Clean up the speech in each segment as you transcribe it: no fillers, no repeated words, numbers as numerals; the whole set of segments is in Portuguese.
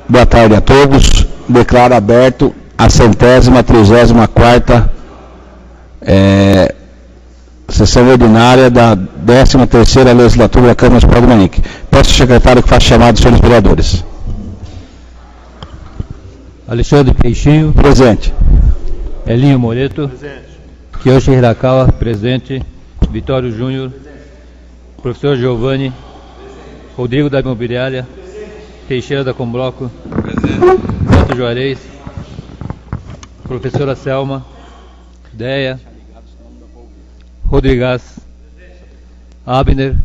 Boa tarde a todos. Declaro aberto a 134ª sessão ordinária da 13ª Legislatura da Câmara Municipal de Mairink. Peço ao secretário que faça chamado dos senhores vereadores. Alexandre Peixinho. Presente. Elinho Moreto. Presente. Kiyoshi Hirakawa. Presente. Vitório Júnior. Professor Giovanni. Rodrigo da Imobiliária. Teixeira da Combloco. Presente. Beto Juarez. Professora Selma. Deia. Rodrigues. Abner.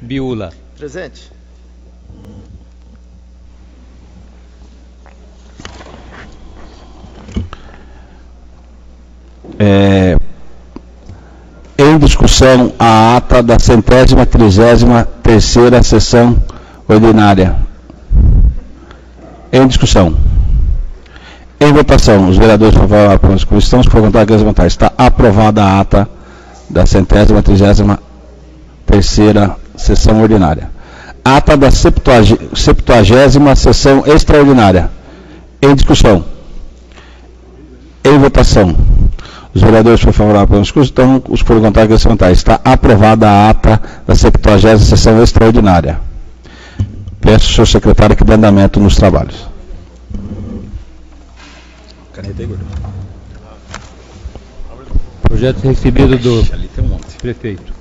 Biula. Presente. Em discussão a ata da 133ª sessão ordinária. Em discussão. Em votação, os vereadores favoráveis à comissão, se for contar aqui as vantagens. Está aprovada a ata da 133ª sessão ordinária. Ata da 70ª sessão extraordinária. Em discussão. Em votação. Os vereadores foram favoráveis à discussão, os que foram contar aqui as vantagens. Está aprovada a ata da 70ª sessão extraordinária. Peço ao senhor secretário que dê andamento nos trabalhos. Projeto recebido do prefeito.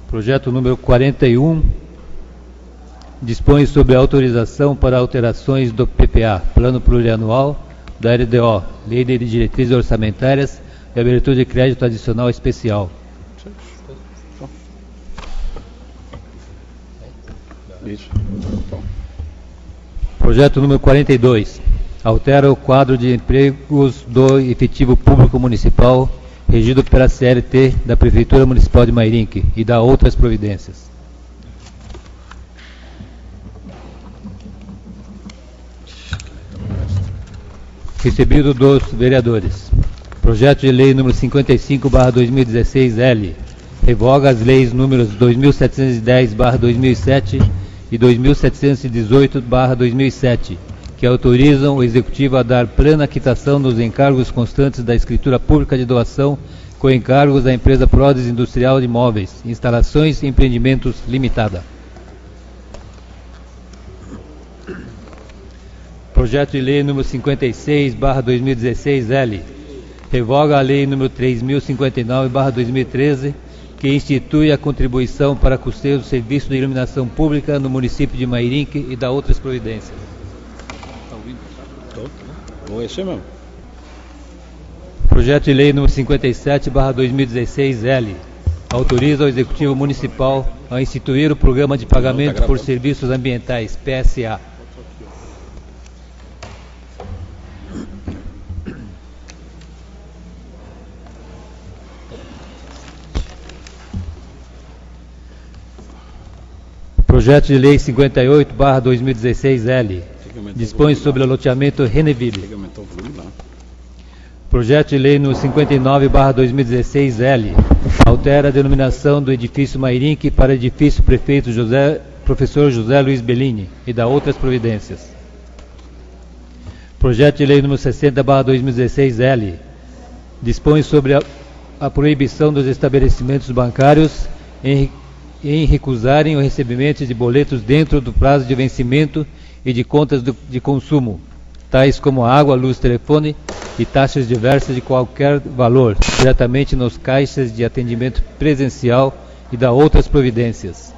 Projeto número 41 dispõe sobre a autorização para alterações do PPA, Plano Plurianual, da LDO, Lei de Diretrizes Orçamentárias e abertura de crédito adicional especial. Projeto número 42. Altera o quadro de empregos do efetivo público municipal regido pela CLT da Prefeitura Municipal de Mairink e dá outras providências. Recebido dos vereadores. Projeto de lei número 55/2016-L. Revoga as leis números 2710/2007 e 2718/2007, que autorizam o Executivo a dar plena quitação dos encargos constantes da escritura pública de doação com encargos da empresa Prodes Industrial de Imóveis, Instalações e Empreendimentos Limitada. Projeto de lei número 56/2016-L. Revoga a lei número 3059/2013, que institui a contribuição para custeio do serviço de iluminação pública no município de Mairink e dá outras providências. Está ouvindo? Estou. É isso mesmo. Projeto de lei número 57/2016-L. Autoriza o Executivo Municipal a instituir o Programa de Pagamento por Serviços Ambientais, PSA. Projeto de lei 58/2016-L. Dispõe sobre o loteamento Reneville. Projeto de lei no 59/2016-L. Altera a denominação do edifício Mairink para edifício Prefeito Professor José Luiz Bellini e dá outras providências. Projeto de lei número 60/2016-L. Dispõe sobre a proibição dos estabelecimentos bancários em recusarem o recebimento de boletos dentro do prazo de vencimento e de contas de consumo, tais como água, luz, telefone e taxas diversas de qualquer valor, diretamente nos caixas de atendimento presencial e dá outras providências.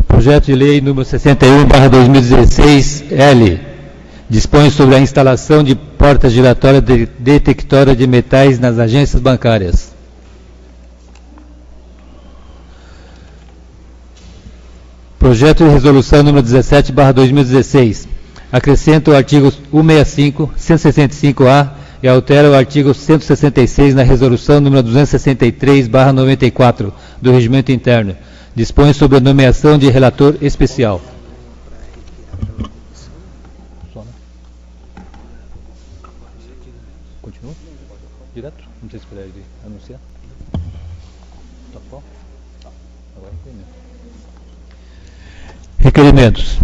Projeto de lei número 61/2016-L. Dispõe sobre a instalação de portas giratórias detectoras de metais nas agências bancárias. Projeto de resolução número 17/2016. Acrescenta o artigo 165, 165-A e altera o artigo 166 na resolução número 263/94 do Regimento Interno. Dispõe sobre a nomeação de relator especial. Continua? Direto? Não sei se puder anunciar. Requerimentos.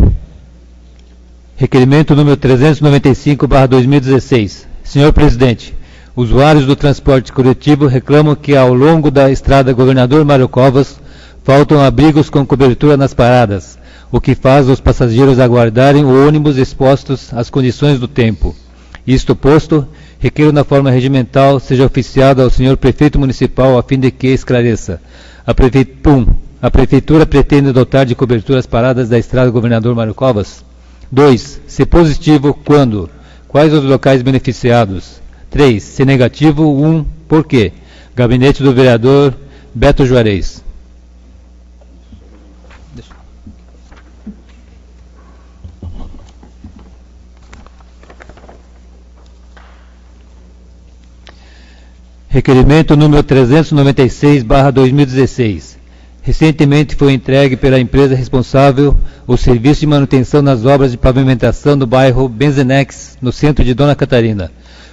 Requerimento número 395/2016. Senhor Presidente, usuários do transporte coletivo reclamam que ao longo da estrada Governador Mário Covas faltam abrigos com cobertura nas paradas, o que faz os passageiros aguardarem o ônibus expostos às condições do tempo. Isto posto, requeiro na forma regimental seja oficiado ao senhor Prefeito Municipal a fim de que esclareça. A Prefeitura pretende dotar de cobertura as paradas da estrada Governador Mário Covas? 2. Se positivo, quando? Quais os locais beneficiados? 3. Se negativo, 1. Por quê? Gabinete do Vereador Beto Juarez. Requerimento número 396/2016. Recentemente foi entregue pela empresa responsável o serviço de manutenção nas obras de pavimentação do bairro Benzenex, no centro de Dona Catarina.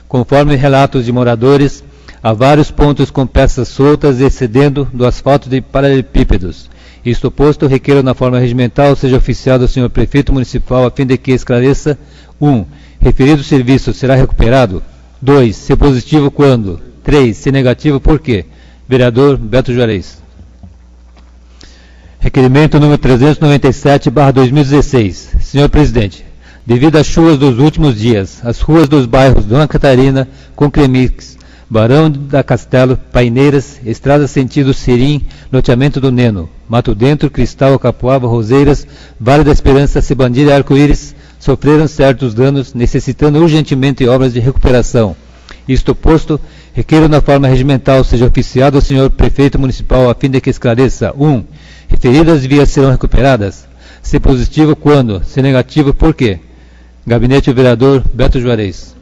Conforme relatos de moradores, há vários pontos com peças soltas excedendo do asfalto de paralelepípedos. Isto posto, requeiro na forma regimental seja oficiado ao senhor Prefeito Municipal a fim de que esclareça: 1. Referido serviço será recuperado? 2. Se positivo, quando? 3. Se negativo, por quê? Vereador Beto Juarez. Requerimento número 397/2016. Senhor Presidente, devido às chuvas dos últimos dias, as ruas dos bairros Dona Catarina, Concremix, Barão da Castelo, Paineiras, Estrada Sentido Serim, Loteamento do Neno, Mato Dentro, Cristal, Capoava, Roseiras, Vale da Esperança, Cebandilha e Arco-Íris sofreram certos danos, necessitando urgentemente obras de recuperação. Isto posto, requeiro na forma regimental seja oficiado ao senhor Prefeito Municipal a fim de que esclareça: 1. Referidas vias serão recuperadas? Se positivo, quando? Se negativo, por quê? Gabinete do Vereador Beto Juarez.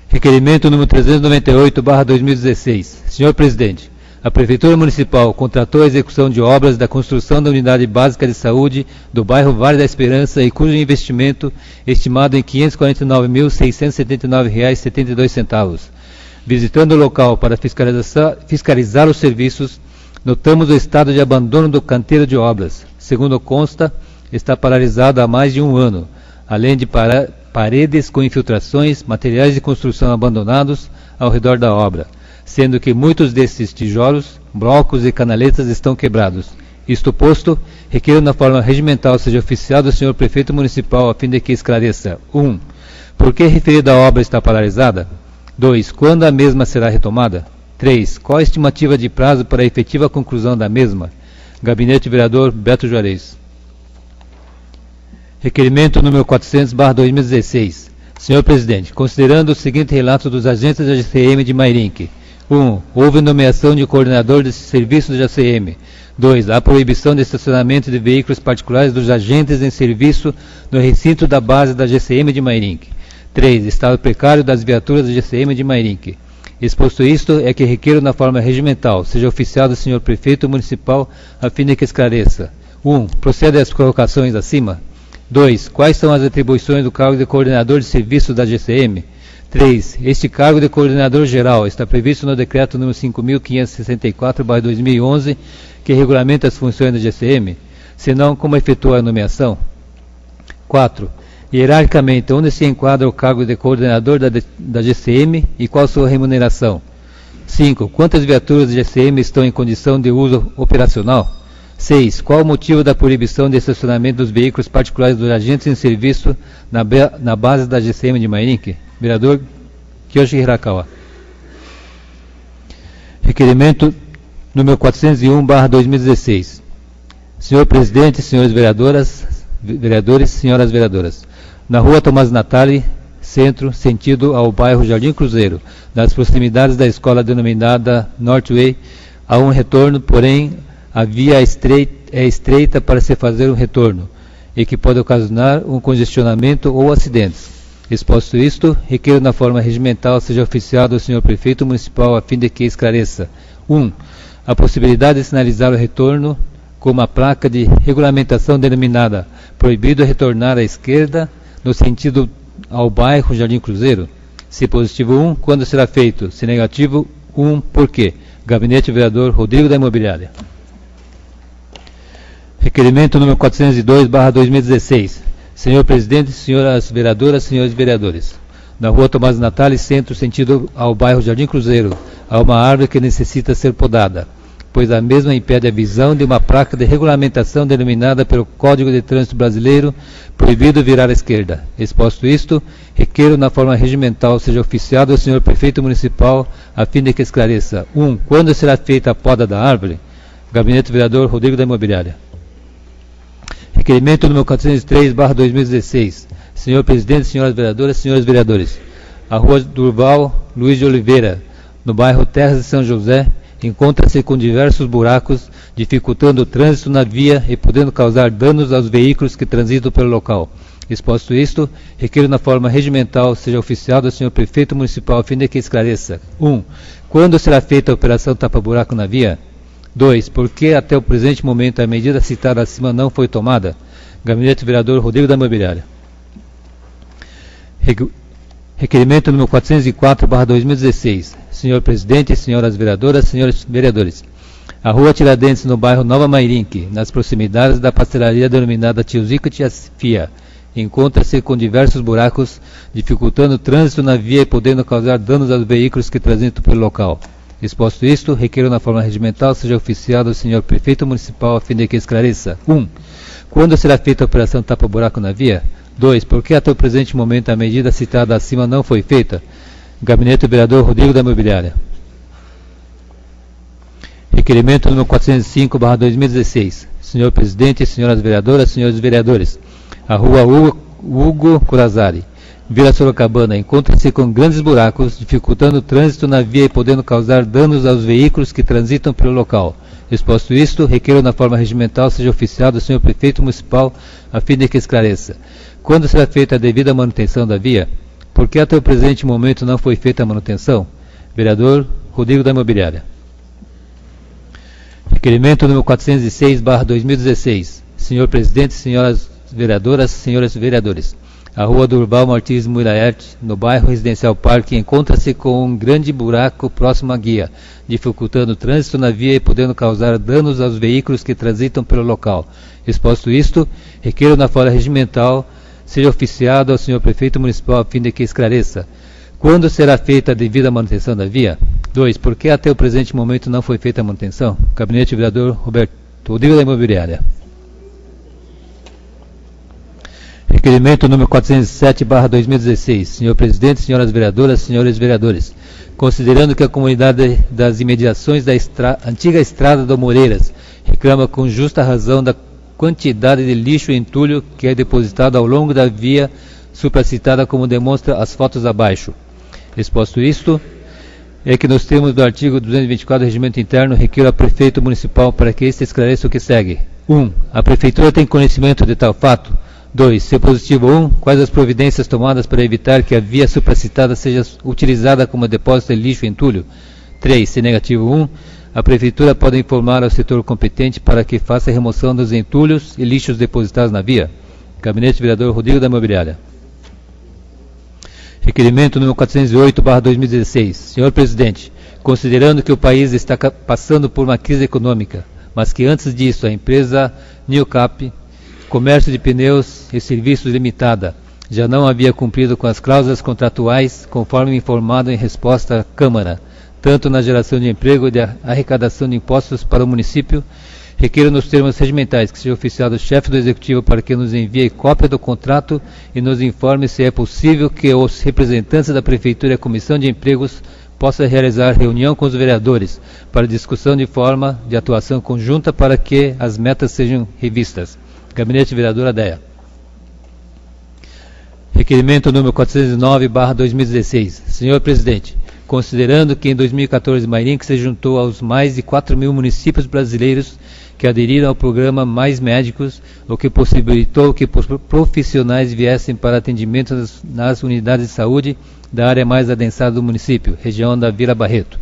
Requerimento número 398/2016. Senhor Presidente, a Prefeitura Municipal contratou a execução de obras da construção da Unidade Básica de Saúde do bairro Vale da Esperança e cujo investimento estimado em R$ 549.679,72. Visitando o local para fiscalizar os serviços, notamos o estado de abandono do canteiro de obras. Segundo consta, está paralisado há mais de um ano, além de paredes com infiltrações, materiais de construção abandonados ao redor da obra, sendo que muitos desses tijolos, blocos e canaletas estão quebrados. Isto posto, requeiro na forma regimental seja oficiado ao senhor Prefeito Municipal a fim de que esclareça: 1. Por que referida obra está paralisada? 2. Quando a mesma será retomada? 3. Qual a estimativa de prazo para a efetiva conclusão da mesma? Gabinete Vereador Beto Juarez. Requerimento número 400/2016. Senhor Presidente, considerando o seguinte relato dos agentes da GCM de Mairinque: 1. Houve nomeação de coordenador desse serviço da GCM. 2. A proibição de estacionamento de veículos particulares dos agentes em serviço no recinto da base da GCM de Mairinque. 3. Estado precário das viaturas da GCM de Mairinque. Exposto isto, é que requeiro na forma regimental seja oficiado o senhor Prefeito Municipal a fim de que esclareça: 1. Procede às colocações acima? 2. Quais são as atribuições do cargo de coordenador de serviço da GCM? 3. Este cargo de coordenador geral está previsto no decreto número 5.564/2011, que regulamenta as funções da GCM? Se não, como efetua a nomeação? 4. Hierarquicamente, onde se enquadra o cargo de coordenador da GCM e qual sua remuneração? 5. Quantas viaturas da GCM estão em condição de uso operacional? 6. Qual o motivo da proibição de estacionamento dos veículos particulares dos agentes em serviço na base da GCM de Mairinque? Vereador Kiyoshi Hirakawa. Requerimento número 401/2016. Senhor Presidente, senhores vereadores, senhoras vereadoras, na rua Tomás Natali, centro, sentido ao bairro Jardim Cruzeiro, nas proximidades da escola denominada Northway, há um retorno, porém a via é estreita para se fazer um retorno, e que pode ocasionar um congestionamento ou acidentes. Exposto isto, requeiro na forma regimental seja oficiado ao senhor Prefeito Municipal a fim de que esclareça: 1. A possibilidade de sinalizar o retorno com uma placa de regulamentação denominada proibido retornar à esquerda no sentido ao bairro Jardim Cruzeiro? Se positivo, 1. Quando será feito? Se negativo, 1. Por quê? Gabinete Vereador Rodrigo da Imobiliária. Requerimento número 402/2016. Senhor Presidente, senhoras vereadoras, senhores vereadores. Na rua Tomás Natales, centro, sentido ao bairro Jardim Cruzeiro, há uma árvore que necessita ser podada, pois a mesma impede a visão de uma placa de regulamentação denominada pelo Código de Trânsito Brasileiro, proibido virar à esquerda. Exposto isto, requeiro na forma regimental seja oficiado ao senhor Prefeito Municipal, a fim de que esclareça: 1. Quando será feita a poda da árvore? Gabinete Vereador Rodrigo da Imobiliária. Requerimento número 403/2016. Senhor Presidente, senhoras vereadoras, senhores vereadores. A rua Durval Luiz de Oliveira, no bairro Terras de São José, encontra-se com diversos buracos, dificultando o trânsito na via e podendo causar danos aos veículos que transitam pelo local. Exposto isto, requeiro na forma regimental seja oficiado ao senhor Prefeito Municipal a fim de que esclareça: 1. Quando será feita a operação tapa-buraco na via? 2. Por que até o presente momento a medida citada acima não foi tomada? Gabinete Vereador Rodrigo da Imobiliária. Requerimento número 404/2016. Senhor Presidente, senhoras vereadoras, senhores vereadores. A rua Tiradentes, no bairro Nova Mairinque, nas proximidades da pastelaria denominada Tio Zico Tia Fia, encontra-se com diversos buracos, dificultando o trânsito na via e podendo causar danos aos veículos que transitam pelo local. Exposto isto, requeiro na forma regimental seja oficiado ao senhor Prefeito Municipal a fim de que esclareça: 1. Quando será feita a operação tapa-buraco na via? 2. Por que até o presente momento a medida citada acima não foi feita? Gabinete Vereador Rodrigo da Imobiliária. Requerimento número 405/2016. Senhor Presidente, senhoras vereadoras, senhores vereadores. A rua Hugo Corazari, Vila Sorocabana, encontra-se com grandes buracos, dificultando o trânsito na via e podendo causar danos aos veículos que transitam pelo local. Exposto isto, requeiro na forma regimental seja oficiado ao senhor Prefeito Municipal a fim de que esclareça: quando será feita a devida manutenção da via? Por que até o presente momento não foi feita a manutenção? Vereador Rodrigo da Imobiliária. Requerimento número 406/2016. Senhor Presidente, senhoras vereadoras, senhores vereadores. A rua Durval Martins Muraert, no bairro Residencial Parque, encontra-se com um grande buraco próximo à guia, dificultando o trânsito na via e podendo causar danos aos veículos que transitam pelo local. Exposto isto, requeiro na forma regimental seja oficiado ao senhor Prefeito Municipal a fim de que esclareça: quando será feita a devida manutenção da via? 2. Por que até o presente momento não foi feita a manutenção? Gabinete Vereador Rodrigo da Imobiliária. Requerimento número 407/2016. Senhor Presidente, senhoras vereadoras, senhores vereadores. Considerando que a comunidade das imediações da antiga estrada do Moreiras reclama com justa razão da quantidade de lixo e entulho que é depositado ao longo da via supracitada, como demonstra as fotos abaixo. Exposto isto, é que nos termos do artigo 224 do Regimento Interno, requeiro ao Prefeito Municipal para que este esclareça o que segue. 1. A Prefeitura tem conhecimento de tal fato? 2. Se positivo 1, quais as providências tomadas para evitar que a via supracitada seja utilizada como depósito de lixo e entulho? 3. Se negativo 1, a Prefeitura pode informar ao setor competente para que faça a remoção dos entulhos e lixos depositados na via. Gabinete Vereador Rodrigo da Imobiliária. Requerimento número 408/2016. Senhor Presidente, considerando que o país está passando por uma crise econômica, mas que antes disso a empresa Newcap, Comércio de Pneus e Serviços Limitada, já não havia cumprido com as cláusulas contratuais, conforme informado em resposta à Câmara, tanto na geração de emprego e de arrecadação de impostos para o município, requeiro nos termos regimentais que seja oficiado o chefe do Executivo para que nos envie cópia do contrato e nos informe se é possível que os representantes da Prefeitura e a Comissão de Empregos possam realizar reunião com os vereadores para discussão de forma de atuação conjunta para que as metas sejam revistas. Gabinete Vereador Adéia. Requerimento número 409/2016. Senhor Presidente, considerando que em 2014 Mairinque se juntou aos mais de 4.000 municípios brasileiros que aderiram ao programa Mais Médicos, o que possibilitou que profissionais viessem para atendimento nas unidades de saúde da área mais adensada do município, região da Vila Barreto.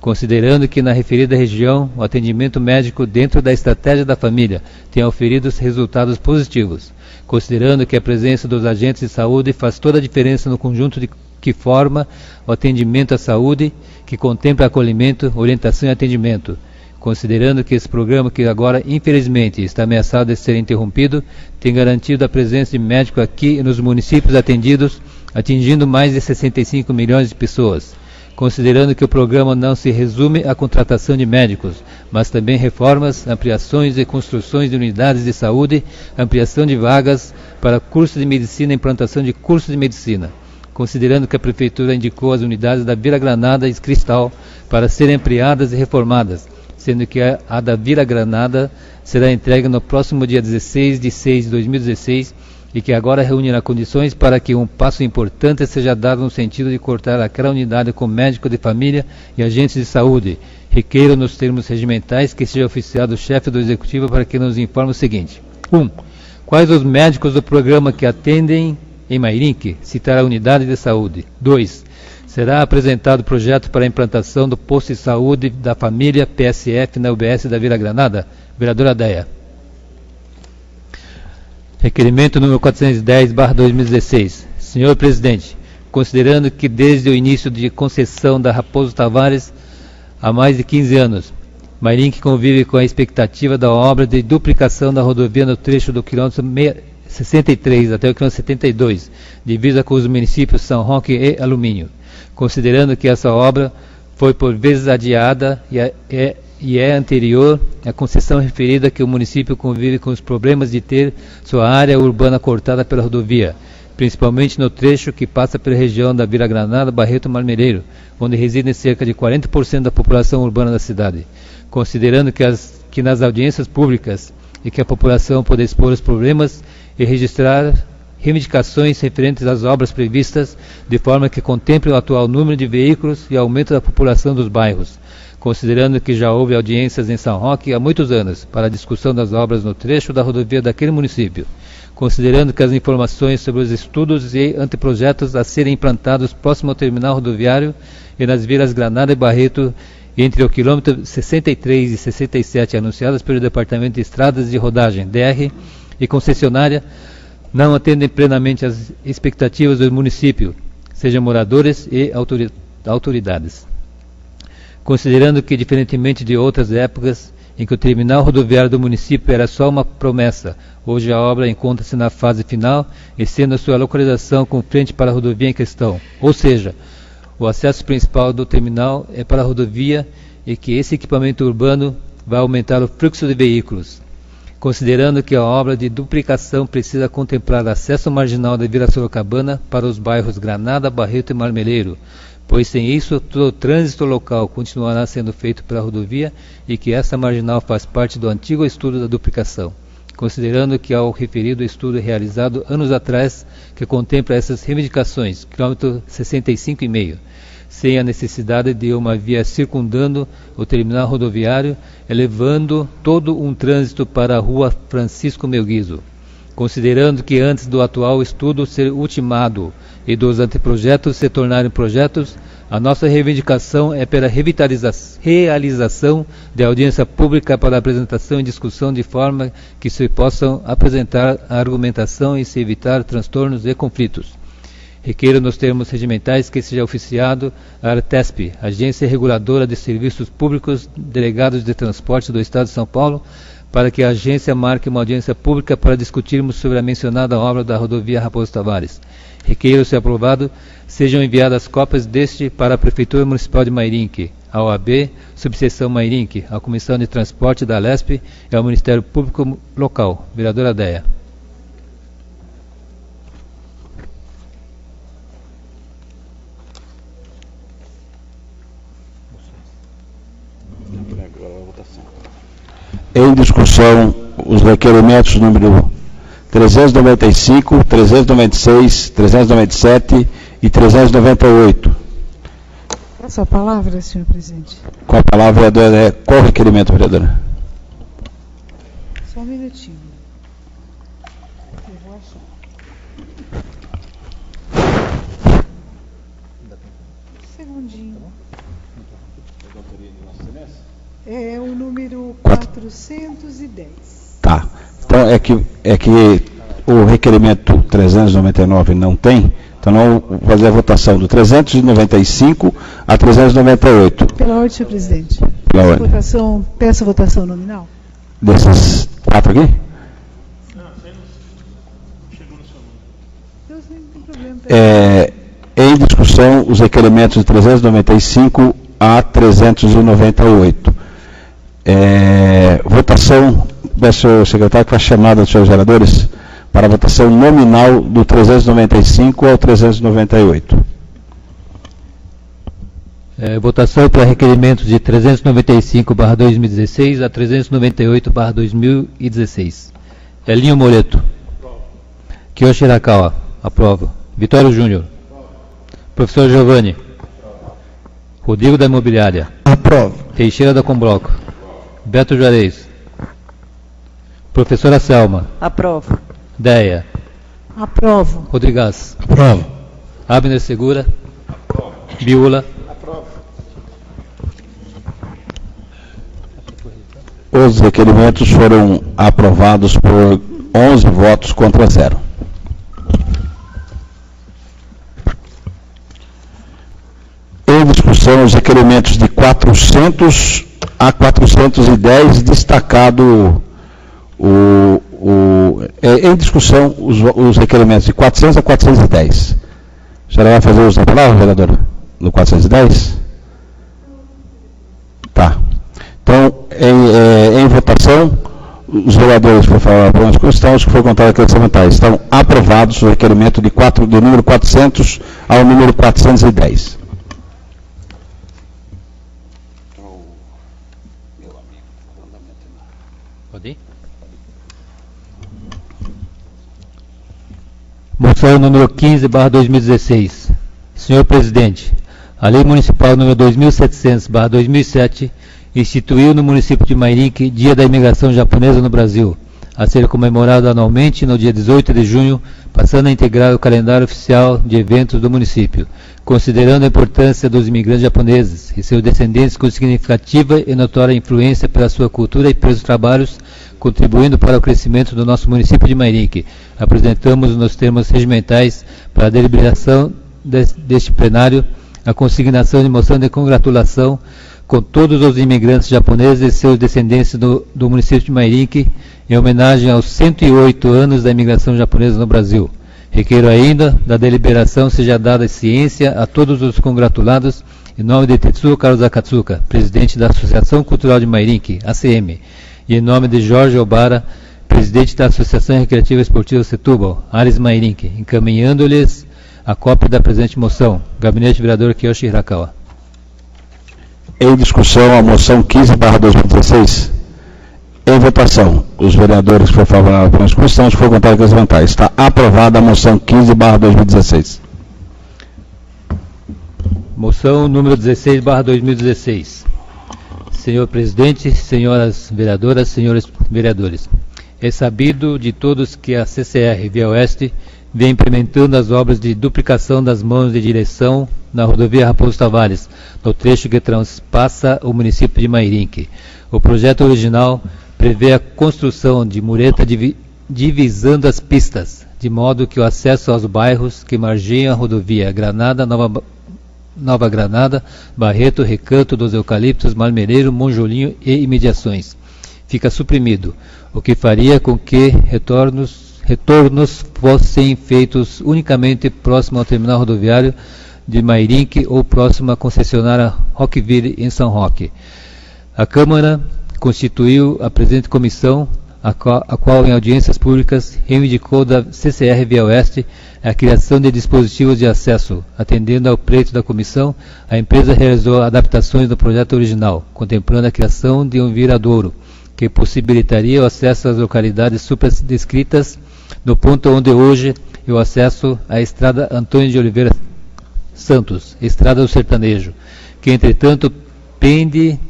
Considerando que na referida região o atendimento médico dentro da estratégia da família tem oferido resultados positivos, considerando que a presença dos agentes de saúde faz toda a diferença no conjunto de que forma o atendimento à saúde, que contempla acolhimento, orientação e atendimento. Considerando que esse programa, que agora infelizmente está ameaçado de ser interrompido, tem garantido a presença de médicos aqui nos municípios atendidos, atingindo mais de 65 milhões de pessoas. Considerando que o programa não se resume à contratação de médicos, mas também reformas, ampliações e construções de unidades de saúde, ampliação de vagas para cursos de medicina e implantação de cursos de medicina. Considerando que a Prefeitura indicou as unidades da Vila Granada e Cristal para serem ampliadas e reformadas, sendo que a da Vila Granada será entregue no próximo dia 16 de 6 de 2016 e que agora reunirá condições para que um passo importante seja dado no sentido de cortar aquela unidade com médico de família e agentes de saúde. Requeiro nos termos regimentais que seja oficiado o chefe do Executivo para que nos informe o seguinte. 1. Quais os médicos do programa que atendem em Mairinque? Citar a unidade de saúde. 2. Será apresentado o projeto para a implantação do posto de saúde da família PSF na UBS da Vila Granada. Vereadora Deia. Requerimento número 410/2016. Senhor Presidente, considerando que desde o início de concessão da Raposo Tavares, há mais de 15 anos, Mairinque convive com a expectativa da obra de duplicação da rodovia no trecho do quilômetro 63 até o quilômetro 72, divisa com os municípios São Roque e Alumínio. Considerando que essa obra foi por vezes adiada e é anterior à concessão referida, que o município convive com os problemas de ter sua área urbana cortada pela rodovia, principalmente no trecho que passa pela região da Vila Granada, Barreto e Marmereiro, onde residem cerca de 40% da população urbana da cidade. Considerando que nas audiências públicas e que a população pode expor os problemas e registrar reivindicações referentes às obras previstas, de forma que contemple o atual número de veículos e aumento da população dos bairros. Considerando que já houve audiências em São Roque há muitos anos para a discussão das obras no trecho da rodovia daquele município. Considerando que as informações sobre os estudos e anteprojetos a serem implantados próximo ao terminal rodoviário e nas vilas Granada e Barreto, entre o quilômetro 63 e 67 anunciadas pelo Departamento de Estradas de Rodagem, DR, e concessionária, não atendem plenamente às expectativas do município, sejam moradores e autoridades. Considerando que, diferentemente de outras épocas, em que o terminal rodoviário do município era só uma promessa, hoje a obra encontra-se na fase final e sendo a sua localização com frente para a rodovia em questão. Ou seja, o acesso principal do terminal é para a rodovia e que esse equipamento urbano vai aumentar o fluxo de veículos. Considerando que a obra de duplicação precisa contemplar acesso marginal da Vila Sorocabana para os bairros Granada, Barreto e Marmeleiro, pois sem isso todo o trânsito local continuará sendo feito pela rodovia e que essa marginal faz parte do antigo estudo da duplicação. Considerando que ao referido estudo realizado anos atrás, que contempla essas reivindicações, quilômetro 65,5, sem a necessidade de uma via circundando o terminal rodoviário, elevando todo um trânsito para a rua Francisco Melguizo. Considerando que antes do atual estudo ser ultimado e dos anteprojetos se tornarem projetos, a nossa reivindicação é pela realização de audiência pública para apresentação e discussão de forma que se possam apresentar a argumentação e se evitar transtornos e conflitos. Requeiro nos termos regimentais que seja oficiado a Artesp, Agência Reguladora de Serviços Públicos, Delegados de Transporte do Estado de São Paulo, para que a agência marque uma audiência pública para discutirmos sobre a mencionada obra da rodovia Raposo Tavares. Requeiro, se aprovado, sejam enviadas cópias deste para a Prefeitura Municipal de Mairinque, a OAB, Subseção Mairinque, a Comissão de Transporte da Lesp e ao Ministério Público Local. Vereadora Deia. Em discussão, os requerimentos número 395, 396, 397 e 398. Passa a palavra, senhor presidente. Com a palavra, vereadora, qual o requerimento, vereadora? Só um minutinho. Eu vou achar. Segundinho. É o número 410. Tá. Então é que o requerimento 399 não tem, Então, nós vamos fazer a votação do 395 a 398. Pela ordem, senhor presidente. Pela ordem. Peço a votação nominal. Desses 4 aqui? Deus, não tem problema. Em discussão, os requerimentos de 395 a 398. Votação, peço ao secretário que faça chamada dos senhores vereadores para a votação nominal do 395 ao 398. Votação para requerimentos de 395/2016 a 398/2016. Elinho Moreto. Kiyoshi Hirakawa. Aprovo. Vitório Júnior. Professor Giovanni. Rodrigo da Imobiliária. Aprovo. Teixeira da Combloco. Beto Juarez. Professora Selma. Aprovo. Deia. Aprovo. Rodrigues. Aprovo. Abner Segura. Aprovo. Biula. Aprovo. Os requerimentos foram aprovados por 11 votos contra 0. Em discussão, os requerimentos de 400 a 410, destacado em discussão os requerimentos de 400 a 410. A senhora vai fazer uso da palavra, vereadora? No 410? Tá. Então, em votação, os vereadores por favor da Constituição, os que foram contados aqui orçamentais, estão aprovados o requerimento do número 400 ao número 410. Pode ir? Moção número 15/2016. Senhor Presidente, a Lei Municipal número 2700/2007 instituiu no município de Mairinque Dia da Imigração Japonesa no Brasil, a ser comemorado anualmente no dia 18 de junho, passando a integrar o calendário oficial de eventos do município, considerando a importância dos imigrantes japoneses e seus descendentes com significativa e notória influência pela sua cultura e pelos trabalhos, contribuindo para o crescimento do nosso município de Mairinque. Apresentamos nos termos regimentais para a deliberação deste plenário a consignação de moção de congratulação com todos os imigrantes japoneses e seus descendentes do município de Mairinque, em homenagem aos 108 anos da imigração japonesa no Brasil. Requeiro ainda da deliberação seja dada ciência a todos os congratulados, em nome de Tetsuo Carlos Akatsuka, presidente da Associação Cultural de Mairinque, ACM, e em nome de Jorge Obara, presidente da Associação Recreativa e Esportiva Setúbal, Ares Mairinque, encaminhando-lhes a cópia da presente moção. Gabinete Vereador Kiyoshi Hirakawa. Em discussão, a moção 15/2016. Em votação, os vereadores que foram favoráveis à Constituição, os que foram contados com as vantagens. Está aprovada a moção 15/2016. Moção número 16/2016. Senhor Presidente, senhoras vereadoras, senhores vereadores, é sabido de todos que a CCR Via Oeste vem implementando as obras de duplicação das mãos de direção na rodovia Raposo Tavares, no trecho que transpassa o município de Mairinque. O projeto original prevê a construção de mureta divisando as pistas, de modo que o acesso aos bairros que margeiam a rodovia Granada, Nova Granada, Barreto, Recanto dos Eucaliptos, Marmereiro, Monjolinho e imediações fica suprimido, o que faria com que retornos fossem feitos unicamente próximo ao terminal rodoviário de Mairinque ou próximo à concessionária Rockville em São Roque. A Câmara constituiu a presente comissão, a qual em audiências públicas reivindicou da CCR Via Oeste a criação de dispositivos de acesso. Atendendo ao pleito da comissão, a empresa realizou adaptações do projeto original, contemplando a criação de um viradouro, que possibilitaria o acesso às localidades supradescritas no ponto onde hoje é o acesso à estrada Antônio de Oliveira Santos, estrada do Sertanejo, que entretanto pende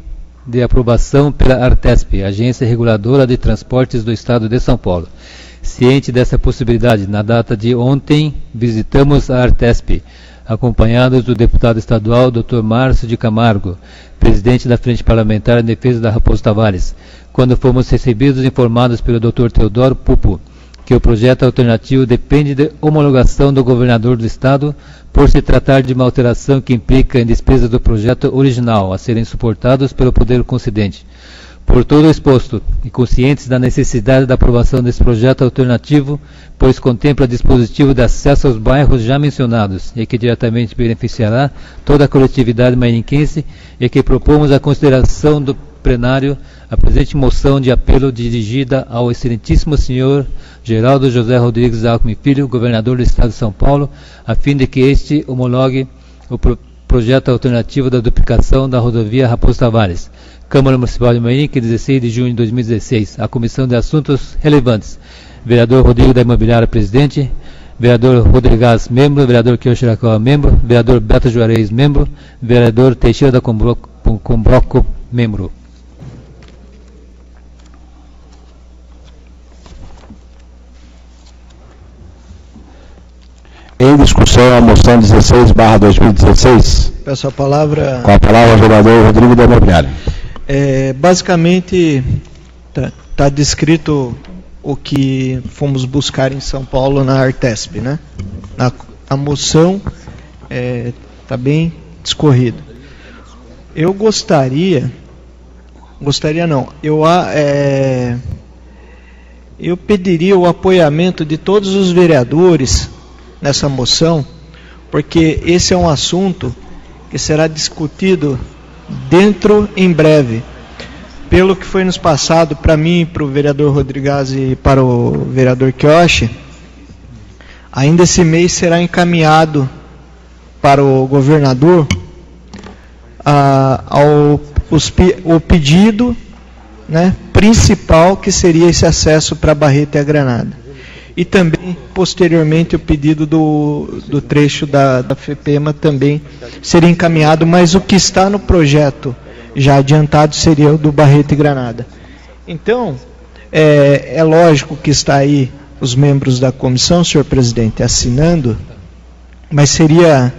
de aprovação pela Artesp, Agência Reguladora de Transportes do Estado de São Paulo. Ciente dessa possibilidade, na data de ontem, visitamos a Artesp, acompanhados do deputado estadual Dr. Márcio de Camargo, presidente da Frente Parlamentar em Defesa da Raposo Tavares, quando fomos recebidos e informados pelo Dr. Teodoro Pupo, que o projeto alternativo depende de homologação do governador do Estado, por se tratar de uma alteração que implica em despesas do projeto original a serem suportados pelo poder concedente. Por todo o exposto, e conscientes da necessidade da aprovação desse projeto alternativo, pois contempla dispositivo de acesso aos bairros já mencionados, e que diretamente beneficiará toda a coletividade mainiquense, e que propomos a consideração do plenário a presente moção de apelo dirigida ao excelentíssimo senhor Geraldo José Rodrigues Alckmin Filho, governador do Estado de São Paulo, a fim de que este homologue o projeto alternativo da duplicação da rodovia Raposo Tavares. Câmara Municipal de Mainique, 16 de junho de 2016. A Comissão de Assuntos Relevantes. Vereador Rodrigo da Imobiliária, presidente. Vereador Rodrigues, membro. Vereador Kiyoshi Hirakawa, membro. Vereador Beto Juarez, membro. Vereador Teixeira da Combroco, membro. Em discussão a moção 16/2016. Peço a palavra. Com a palavra o vereador Rodrigo da Imobiliária. Basicamente, está descrito o que fomos buscar em São Paulo na Artesp, né? A moção está bem discorrida. Eu eu pediria o apoiamento de todos os vereadores nessa moção, porque esse é um assunto que será discutido em breve. Pelo que foi nos passado para mim, para o vereador Rodrigues e para o vereador Kiyoshi, ainda esse mês será encaminhado para o governador o pedido, né, principal, que seria esse acesso para Barreto e a Granada. E também, posteriormente, o pedido do trecho da FEPEMA também seria encaminhado, mas o que está no projeto já adiantado seria o do Barreto e Granada. Então, é lógico que está aí os membros da comissão, senhor presidente, assinando, mas seria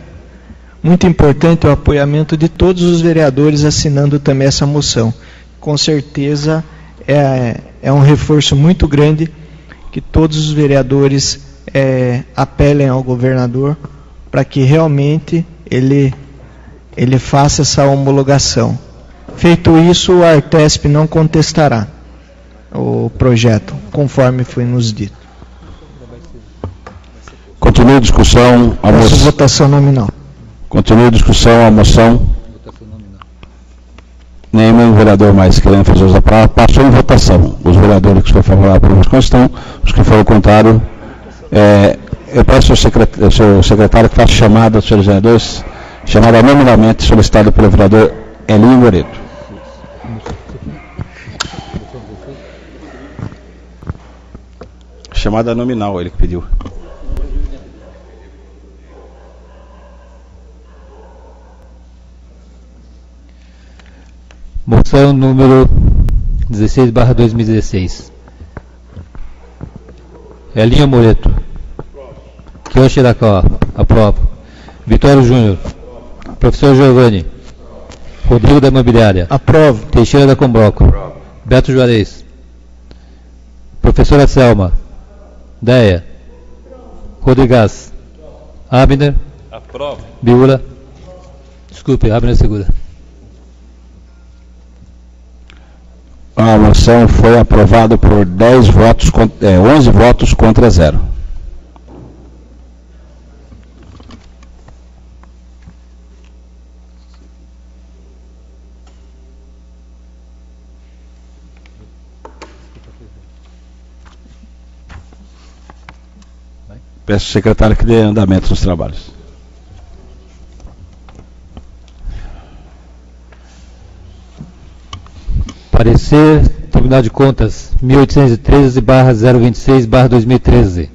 muito importante o apoiamento de todos os vereadores assinando também essa moção. Com certeza é um reforço muito grande que todos os vereadores apelem ao governador para que realmente ele faça essa homologação. Feito isso, o Artesp não contestará o projeto, conforme foi nos dito. Continua a discussão. Votação nominal. Continua a discussão, a moção. Nenhum vereador mais querendo fazer uso da palavra. Passou em votação. Os vereadores que foram favoráveis à estão, os que foram contrários. Eu peço ao secretário que faça chamada aos senhores vereadores, chamada nominalmente solicitada pelo vereador Elinho Moreto. Chamada nominal, ele que pediu. Moção número 16/2016. Elinho Moreto. Kiyoshi Hirakawa. Aprovo. Vitório Júnior. Professor Giovanni. Rodrigo da Imobiliária. Aprovo. Teixeira da Combroco. Aprovo. Beto Juarez. Professora Selma. Deia. Rodrigues. Abner. Aprovo. Biula. Desculpe, Abner segura. A moção foi aprovada por 11 votos contra 0. Peço ao secretário que dê andamento nos trabalhos. Parecer Tribunal de Contas 1813/026/2013.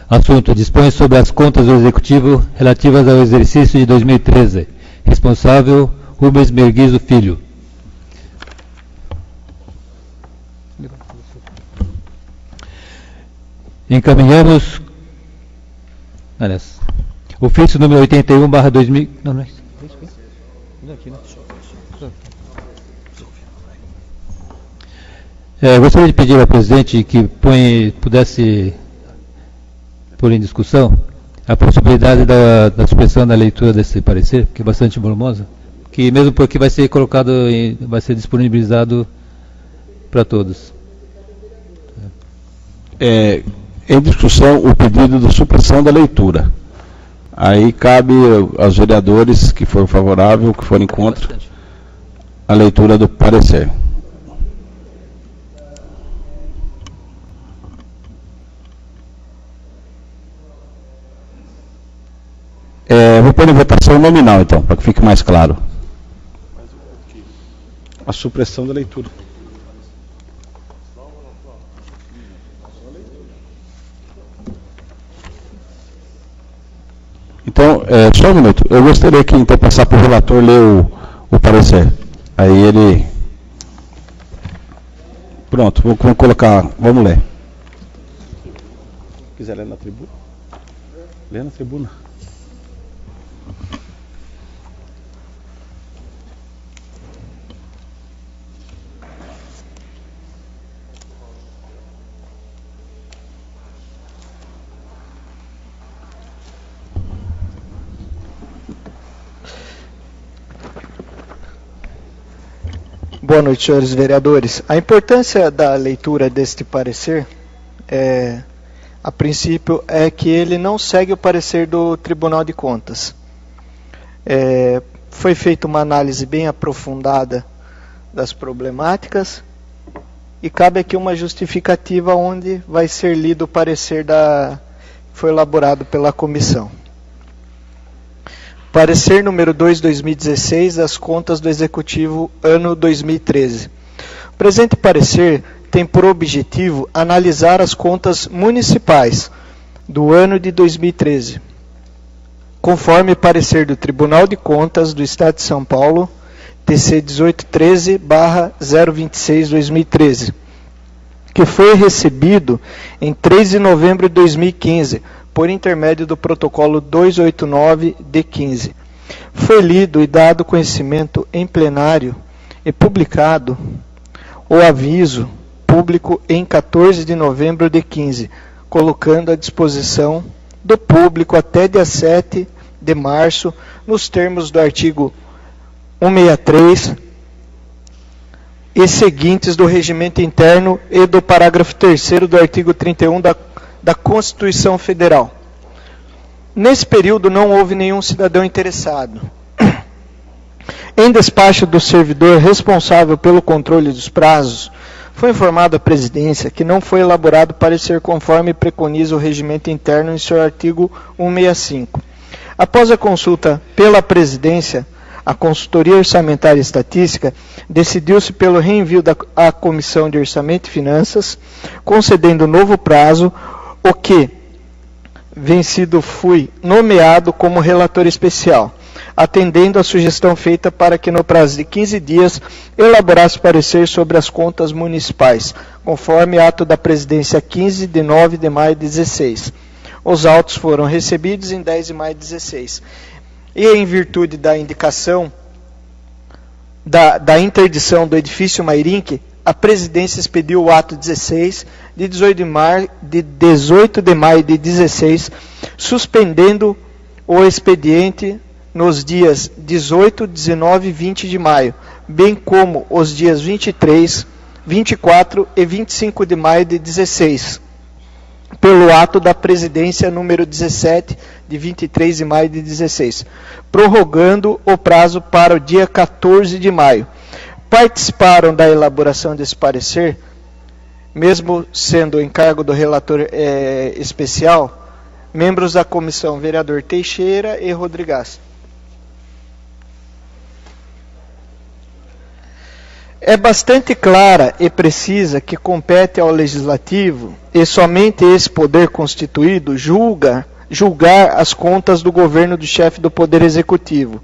Assunto: dispõe sobre as contas do Executivo relativas ao exercício de 2013. Responsável: Rubens Merguizo Filho. Encaminhamos ofício número 81/2000. Não é isso. Gostaria de pedir ao presidente que pudesse pôr em discussão a possibilidade da suspensão da leitura desse parecer, que é bastante volumosa, que mesmo porque vai ser colocado, vai ser disponibilizado para todos. Em discussão o pedido de supressão da leitura. Aí cabe aos vereadores que forem favoráveis ou que forem contra a leitura do parecer. Vou pôr em votação nominal, então, para que fique mais claro. A supressão da leitura. Então, só um minuto. Eu gostaria que então passar para o relator ler o parecer. Aí ele... Pronto, vou colocar... Vamos ler. Se quiser ler na tribuna. Lê na tribuna. Boa noite, senhores vereadores. A importância da leitura deste parecer, a princípio, é que ele não segue o parecer do Tribunal de Contas. Foi feita uma análise bem aprofundada das problemáticas e cabe aqui uma justificativa onde vai ser lido o parecer que foi elaborado pela comissão. Parecer número 2/2016 das contas do Executivo ano 2013. O presente parecer tem por objetivo analisar as contas municipais do ano de 2013, conforme parecer do Tribunal de Contas do Estado de São Paulo, TC 1813/026/2013, que foi recebido em 3 de novembro de 2015, por intermédio do protocolo 289 de 15. Foi lido e dado conhecimento em plenário e publicado o aviso público em 14 de novembro de 15, colocando à disposição do público até dia 7 de março, nos termos do artigo 163 e seguintes do Regimento Interno e do parágrafo 3º do artigo 31 da Constituição Federal. Nesse período não houve nenhum cidadão interessado. Em despacho do servidor responsável pelo controle dos prazos, foi informado à presidência que não foi elaborado parecer conforme preconiza o regimento interno em seu artigo 165. Após a consulta pela presidência, a Consultoria Orçamentária e Estatística decidiu-se pelo reenvio à Comissão de Orçamento e Finanças, concedendo novo prazo, o que, vencido, fui nomeado como relator especial, atendendo a sugestão feita para que no prazo de 15 dias elaborasse parecer sobre as contas municipais, conforme ato da presidência 15 de 9 de maio de 16. Os autos foram recebidos em 10 de maio de 16. E em virtude da indicação da interdição do edifício Mairinque, a presidência expediu o ato 16 de 18 de maio de 16, suspendendo o expediente nos dias 18, 19 e 20 de maio, bem como os dias 23, 24 e 25 de maio de 16, pelo ato da presidência número 17, de 23 de maio de 16, prorrogando o prazo para o dia 14 de maio. Participaram da elaboração desse parecer, mesmo sendo o encargo do relator especial, membros da comissão, vereador Teixeira e Rodrigues. É bastante clara e precisa que compete ao Legislativo, e somente esse poder constituído, julgar as contas do governo do chefe do Poder Executivo,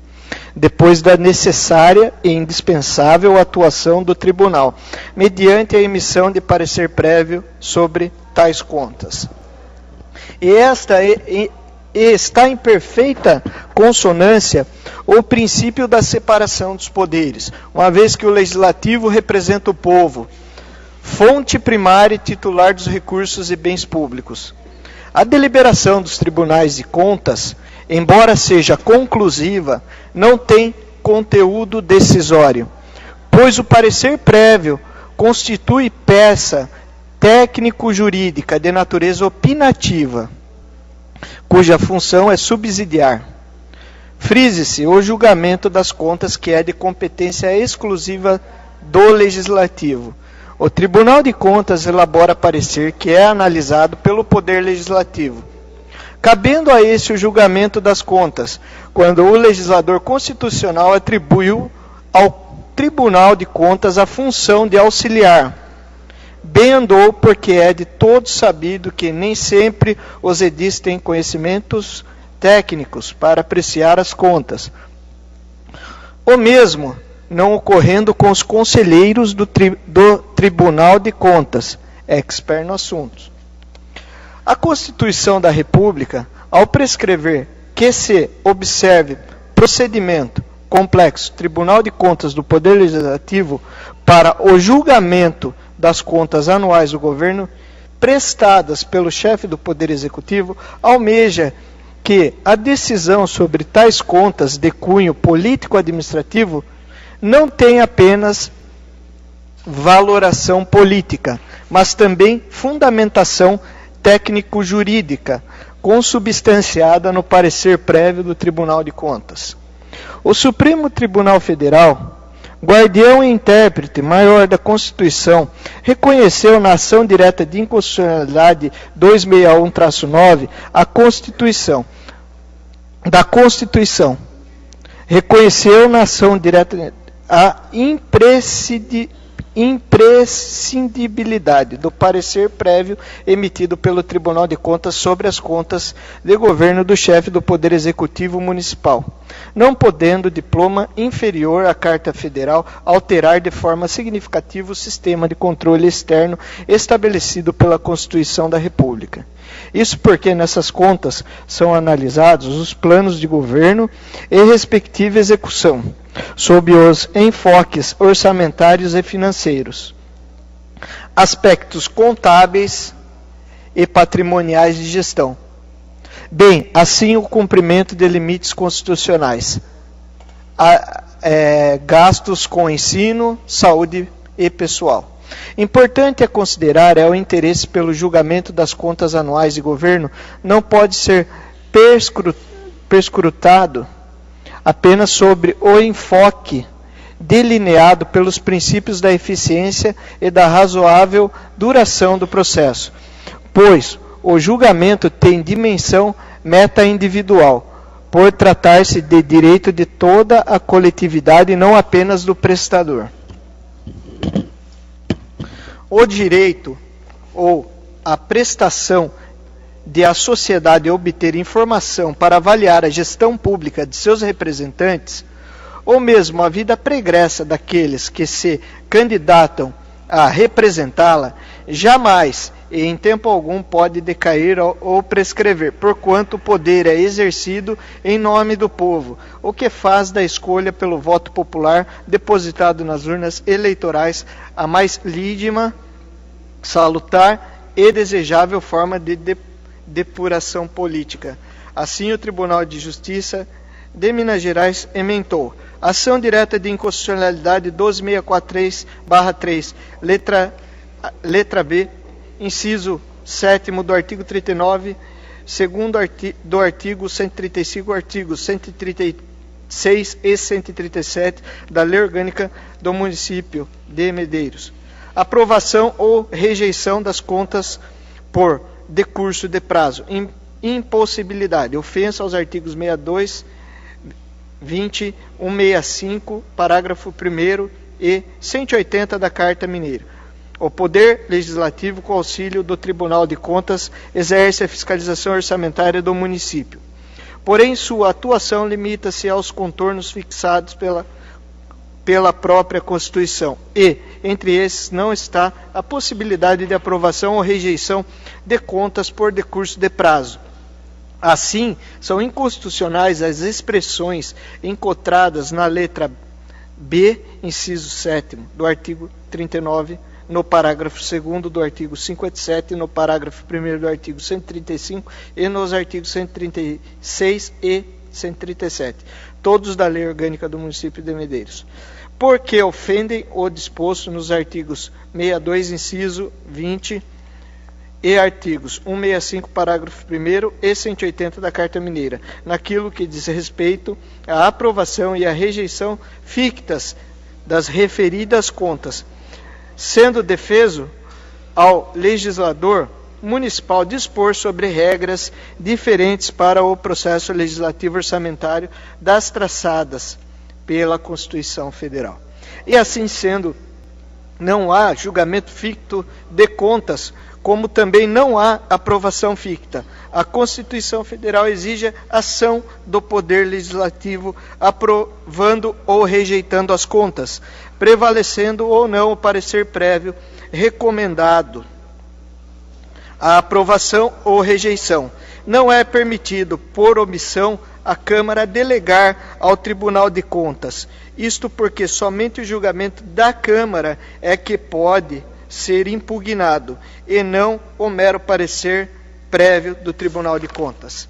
depois da necessária e indispensável atuação do Tribunal, mediante a emissão de parecer prévio sobre tais contas. E está em perfeita consonância o princípio da separação dos poderes, uma vez que o Legislativo representa o povo, fonte primária e titular dos recursos e bens públicos. A deliberação dos tribunais de contas, embora seja conclusiva, não tem conteúdo decisório, pois o parecer prévio constitui peça técnico-jurídica de natureza opinativa, cuja função é subsidiar. Frise-se o julgamento das contas, que é de competência exclusiva do Legislativo. O Tribunal de Contas elabora parecer que é analisado pelo Poder Legislativo, cabendo a este o julgamento das contas, quando o legislador constitucional atribuiu ao Tribunal de Contas a função de auxiliar. Bem andou, porque é de todos sabido que nem sempre os edis têm conhecimentos técnicos para apreciar as contas. O mesmo não ocorrendo com os conselheiros do Tribunal de Contas, expert no assunto. A Constituição da República, ao prescrever que se observe procedimento complexo, Tribunal de Contas do Poder Legislativo, para o julgamento das contas anuais do governo, prestadas pelo chefe do Poder Executivo, almeja que a decisão sobre tais contas de cunho político-administrativo não tem apenas valoração política, mas também fundamentação técnico-jurídica, consubstanciada no parecer prévio do Tribunal de Contas. O Supremo Tribunal Federal, guardião e intérprete maior da Constituição, reconheceu na ação direta de inconstitucionalidade 261-9 da Constituição. Reconheceu na ação direta a imprescindibilidade do parecer prévio emitido pelo Tribunal de Contas sobre as contas de governo do chefe do Poder Executivo Municipal, não podendo o diploma inferior à Carta Federal alterar de forma significativa o sistema de controle externo estabelecido pela Constituição da República. Isso porque nessas contas são analisados os planos de governo e respectiva execução, sob os enfoques orçamentários e financeiros, aspectos contábeis e patrimoniais de gestão, bem assim o cumprimento de limites constitucionais, gastos com ensino, saúde e pessoal. Importante a considerar é o interesse pelo julgamento das contas anuais de governo não pode ser perscrutado apenas sobre o enfoque delineado pelos princípios da eficiência e da razoável duração do processo, pois o julgamento tem dimensão meta-individual, por tratar-se de direito de toda a coletividade e não apenas do prestador. O direito ou a prestação de a sociedade obter informação para avaliar a gestão pública de seus representantes, ou mesmo a vida pregressa daqueles que se candidatam a representá-la, jamais e em tempo algum pode decair ou prescrever, porquanto o poder é exercido em nome do povo, o que faz da escolha pelo voto popular depositado nas urnas eleitorais a mais lígima, salutar e desejável forma de depuração política. Assim, o Tribunal de Justiça de Minas Gerais emendou: ação direta de inconstitucionalidade 12643/3, letra B, inciso 7º do artigo 39, segundo do artigo 135, artigos 136 e 137 da Lei Orgânica do Município de Medeiros. Aprovação ou rejeição das contas por decurso de prazo, impossibilidade, ofensa aos artigos 62, 20, 165, parágrafo 1º e 180 da Carta Mineira. O Poder Legislativo, com auxílio do Tribunal de Contas, exerce a fiscalização orçamentária do município. Porém, sua atuação limita-se aos contornos fixados pela própria Constituição e, entre esses, não está a possibilidade de aprovação ou rejeição de contas por decurso de prazo. Assim, são inconstitucionais as expressões encontradas na letra B, inciso 7º, do artigo 39, no parágrafo 2º do artigo 57, no parágrafo 1º do artigo 135 e nos artigos 136 e 137, todos da Lei Orgânica do Município de Medeiros, porque ofendem o disposto nos artigos 62, inciso 20, e artigos 165, parágrafo 1º e 180 da Carta Mineira, naquilo que diz respeito à aprovação e à rejeição fictas das referidas contas, sendo defeso ao legislador municipal dispor sobre regras diferentes para o processo legislativo orçamentário das traçadas pela Constituição Federal. E assim sendo, não há julgamento ficto de contas, como também não há aprovação ficta. A Constituição Federal exige ação do Poder Legislativo aprovando ou rejeitando as contas, prevalecendo ou não o parecer prévio recomendado a aprovação ou rejeição. Não é permitido, por omissão, a Câmara delegar ao Tribunal de Contas. Isto porque somente o julgamento da Câmara é que pode ser impugnado, e não o mero parecer prévio do Tribunal de Contas.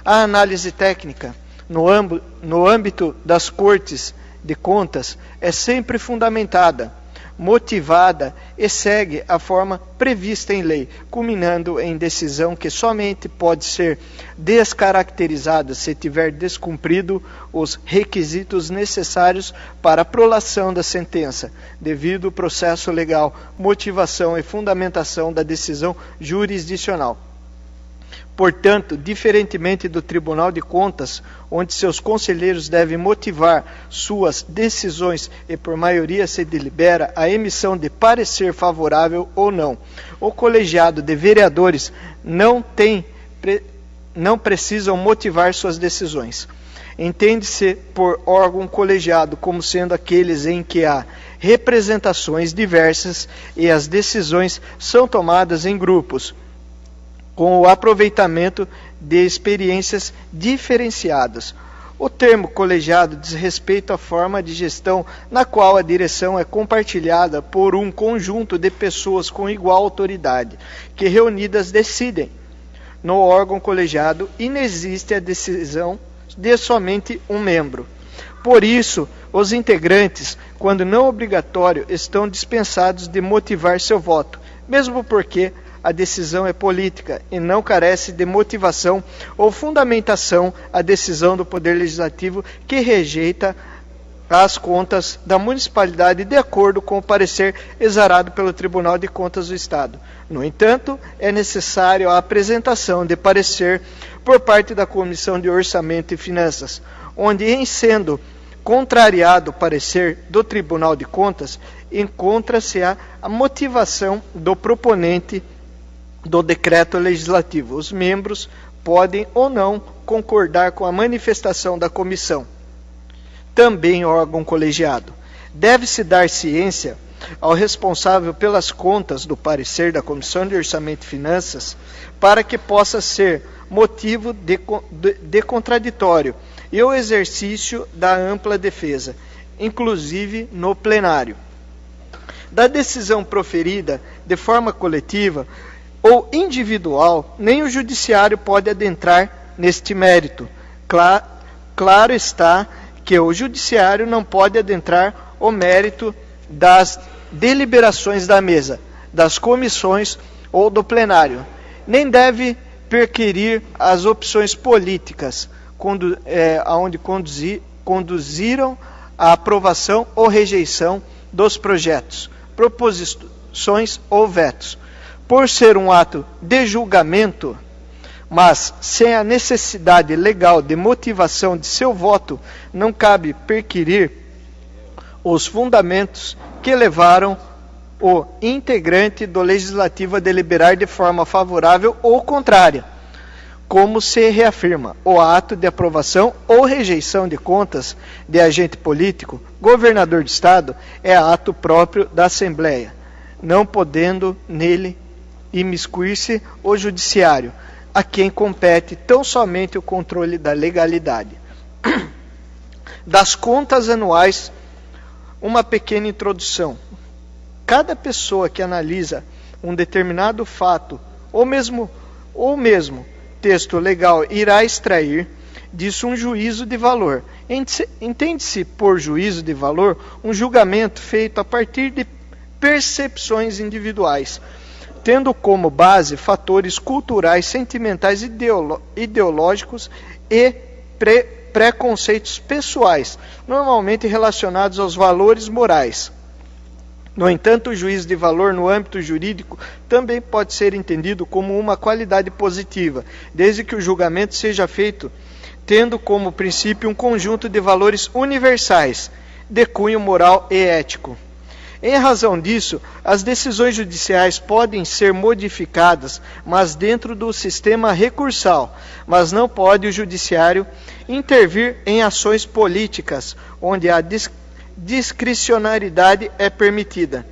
A análise técnica, no âmbito das Cortes de Contas, é sempre fundamentada, motivada e segue a forma prevista em lei, culminando em decisão que somente pode ser descaracterizada se tiver descumprido os requisitos necessários para a prolação da sentença, devido ao processo legal, motivação e fundamentação da decisão jurisdicional. Portanto, diferentemente do Tribunal de Contas, onde seus conselheiros devem motivar suas decisões e por maioria se delibera a emissão de parecer favorável ou não, o colegiado de vereadores não precisam motivar suas decisões. Entende-se por órgão colegiado como sendo aqueles em que há representações diversas e as decisões são tomadas em grupos, com o aproveitamento de experiências diferenciadas. O termo colegiado diz respeito à forma de gestão na qual a direção é compartilhada por um conjunto de pessoas com igual autoridade, que reunidas decidem. No órgão colegiado inexiste a decisão de somente um membro. Por isso, os integrantes, quando não obrigatório, estão dispensados de motivar seu voto, mesmo porque a decisão é política e não carece de motivação ou fundamentação a decisão do Poder Legislativo que rejeita as contas da municipalidade de acordo com o parecer exarado pelo Tribunal de Contas do Estado. No entanto, é necessário a apresentação de parecer por parte da Comissão de Orçamento e Finanças, onde, em sendo contrariado o parecer do Tribunal de Contas, encontra-se a motivação do proponente do decreto legislativo. Os membros podem ou não concordar com a manifestação da comissão. Também órgão colegiado. Deve-se dar ciência ao responsável pelas contas do parecer da Comissão de Orçamento e Finanças para que possa ser motivo de contraditório e o exercício da ampla defesa, inclusive no plenário. Da decisão proferida de forma coletiva ou individual, nem o judiciário pode adentrar neste mérito. Claro está que o judiciário não pode adentrar o mérito das deliberações da mesa, das comissões ou do plenário, nem deve perquirir as opções políticas aonde conduziram à aprovação ou rejeição dos projetos, proposições ou vetos. Por ser um ato de julgamento, mas sem a necessidade legal de motivação de seu voto, não cabe perquirir os fundamentos que levaram o integrante do Legislativo a deliberar de forma favorável ou contrária. Como se reafirma, o ato de aprovação ou rejeição de contas de agente político, governador de Estado, é ato próprio da Assembleia, não podendo nele imiscuir-se o judiciário, a quem compete tão somente o controle da legalidade. Das contas anuais, uma pequena introdução. cada pessoa que analisa um determinado fato, ou mesmo texto legal, irá extrair disso um juízo de valor. Entende-se por juízo de valor um julgamento feito a partir de percepções individuais, tendo como base fatores culturais, sentimentais, ideológicos e preconceitos pessoais, normalmente relacionados aos valores morais. No entanto, o juízo de valor no âmbito jurídico também pode ser entendido como uma qualidade positiva, desde que o julgamento seja feito tendo como princípio um conjunto de valores universais, de cunho moral e ético. Em razão disso, as decisões judiciais podem ser modificadas, mas dentro do sistema recursal, mas não pode o judiciário intervir em ações políticas, onde a discricionariedade é permitida.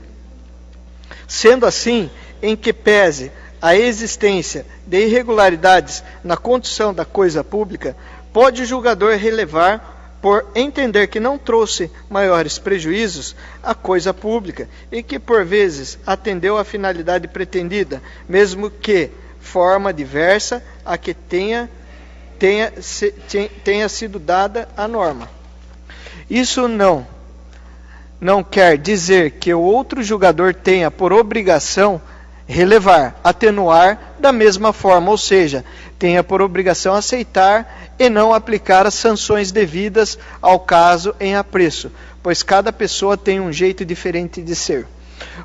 Sendo assim, em que pese a existência de irregularidades na condução da coisa pública, pode o julgador relevar por entender que não trouxe maiores prejuízos à coisa pública e que, por vezes, atendeu à finalidade pretendida, mesmo que forma diversa a que tenha sido dada a norma. Isso não quer dizer que o outro julgador tenha por obrigação relevar, atenuar da mesma forma, ou seja, tenha por obrigação aceitar e não aplicar as sanções devidas ao caso em apreço, pois cada pessoa tem um jeito diferente de ser.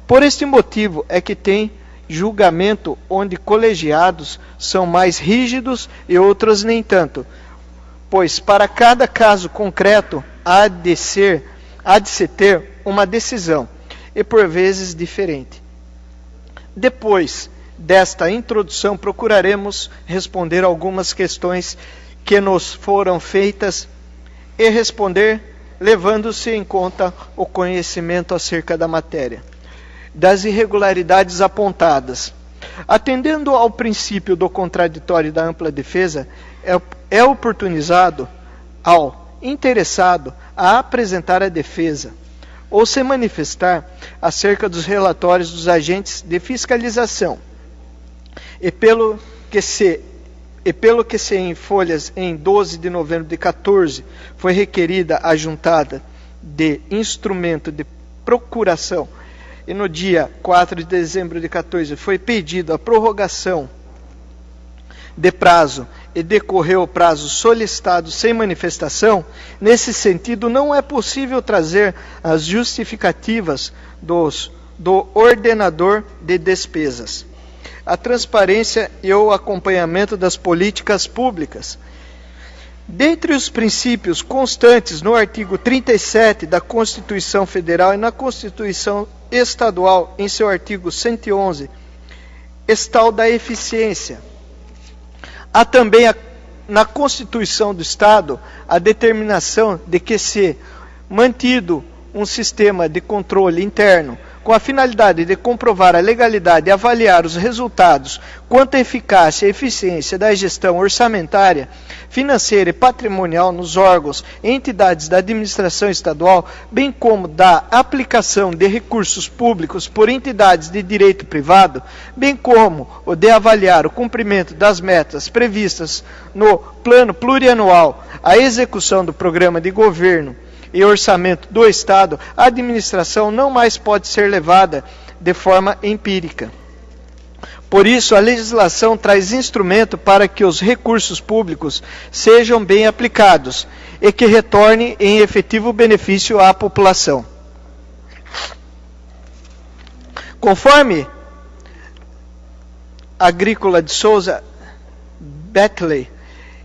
Por este motivo é que tem julgamento onde colegiados são mais rígidos e outros nem tanto, pois para cada caso concreto há de se ter uma decisão, e por vezes diferente. Depois desta introdução, procuraremos responder algumas questões que nos foram feitas e responder levando-se em conta o conhecimento acerca da matéria. Das irregularidades apontadas. Atendendo ao princípio do contraditório e da ampla defesa, é oportunizado ao interessado a apresentar a defesa ou se manifestar acerca dos relatórios dos agentes de fiscalização. E pelo que se em folhas em 12 de novembro de 14 foi requerida a juntada de instrumento de procuração e no dia 4 de dezembro de 14 foi pedido a prorrogação de prazo e decorreu o prazo solicitado sem manifestação, nesse sentido não é possível trazer as justificativas do ordenador de despesas. A transparência e o acompanhamento das políticas públicas. Dentre os princípios constantes no artigo 37 da Constituição Federal e na Constituição Estadual, em seu artigo 111, está o da eficiência. Há também na Constituição do Estado a determinação de que se mantido um sistema de controle interno com a finalidade de comprovar a legalidade e avaliar os resultados quanto à eficácia e eficiência da gestão orçamentária, financeira e patrimonial nos órgãos e entidades da administração estadual, bem como da aplicação de recursos públicos por entidades de direito privado, bem como o de avaliar o cumprimento das metas previstas no Plano Plurianual, a execução do Programa de Governo e orçamento do Estado, a administração não mais pode ser levada de forma empírica. Por isso, a legislação traz instrumento para que os recursos públicos sejam bem aplicados e que retornem em efetivo benefício à população. Conforme Agrícola de Souza Betley,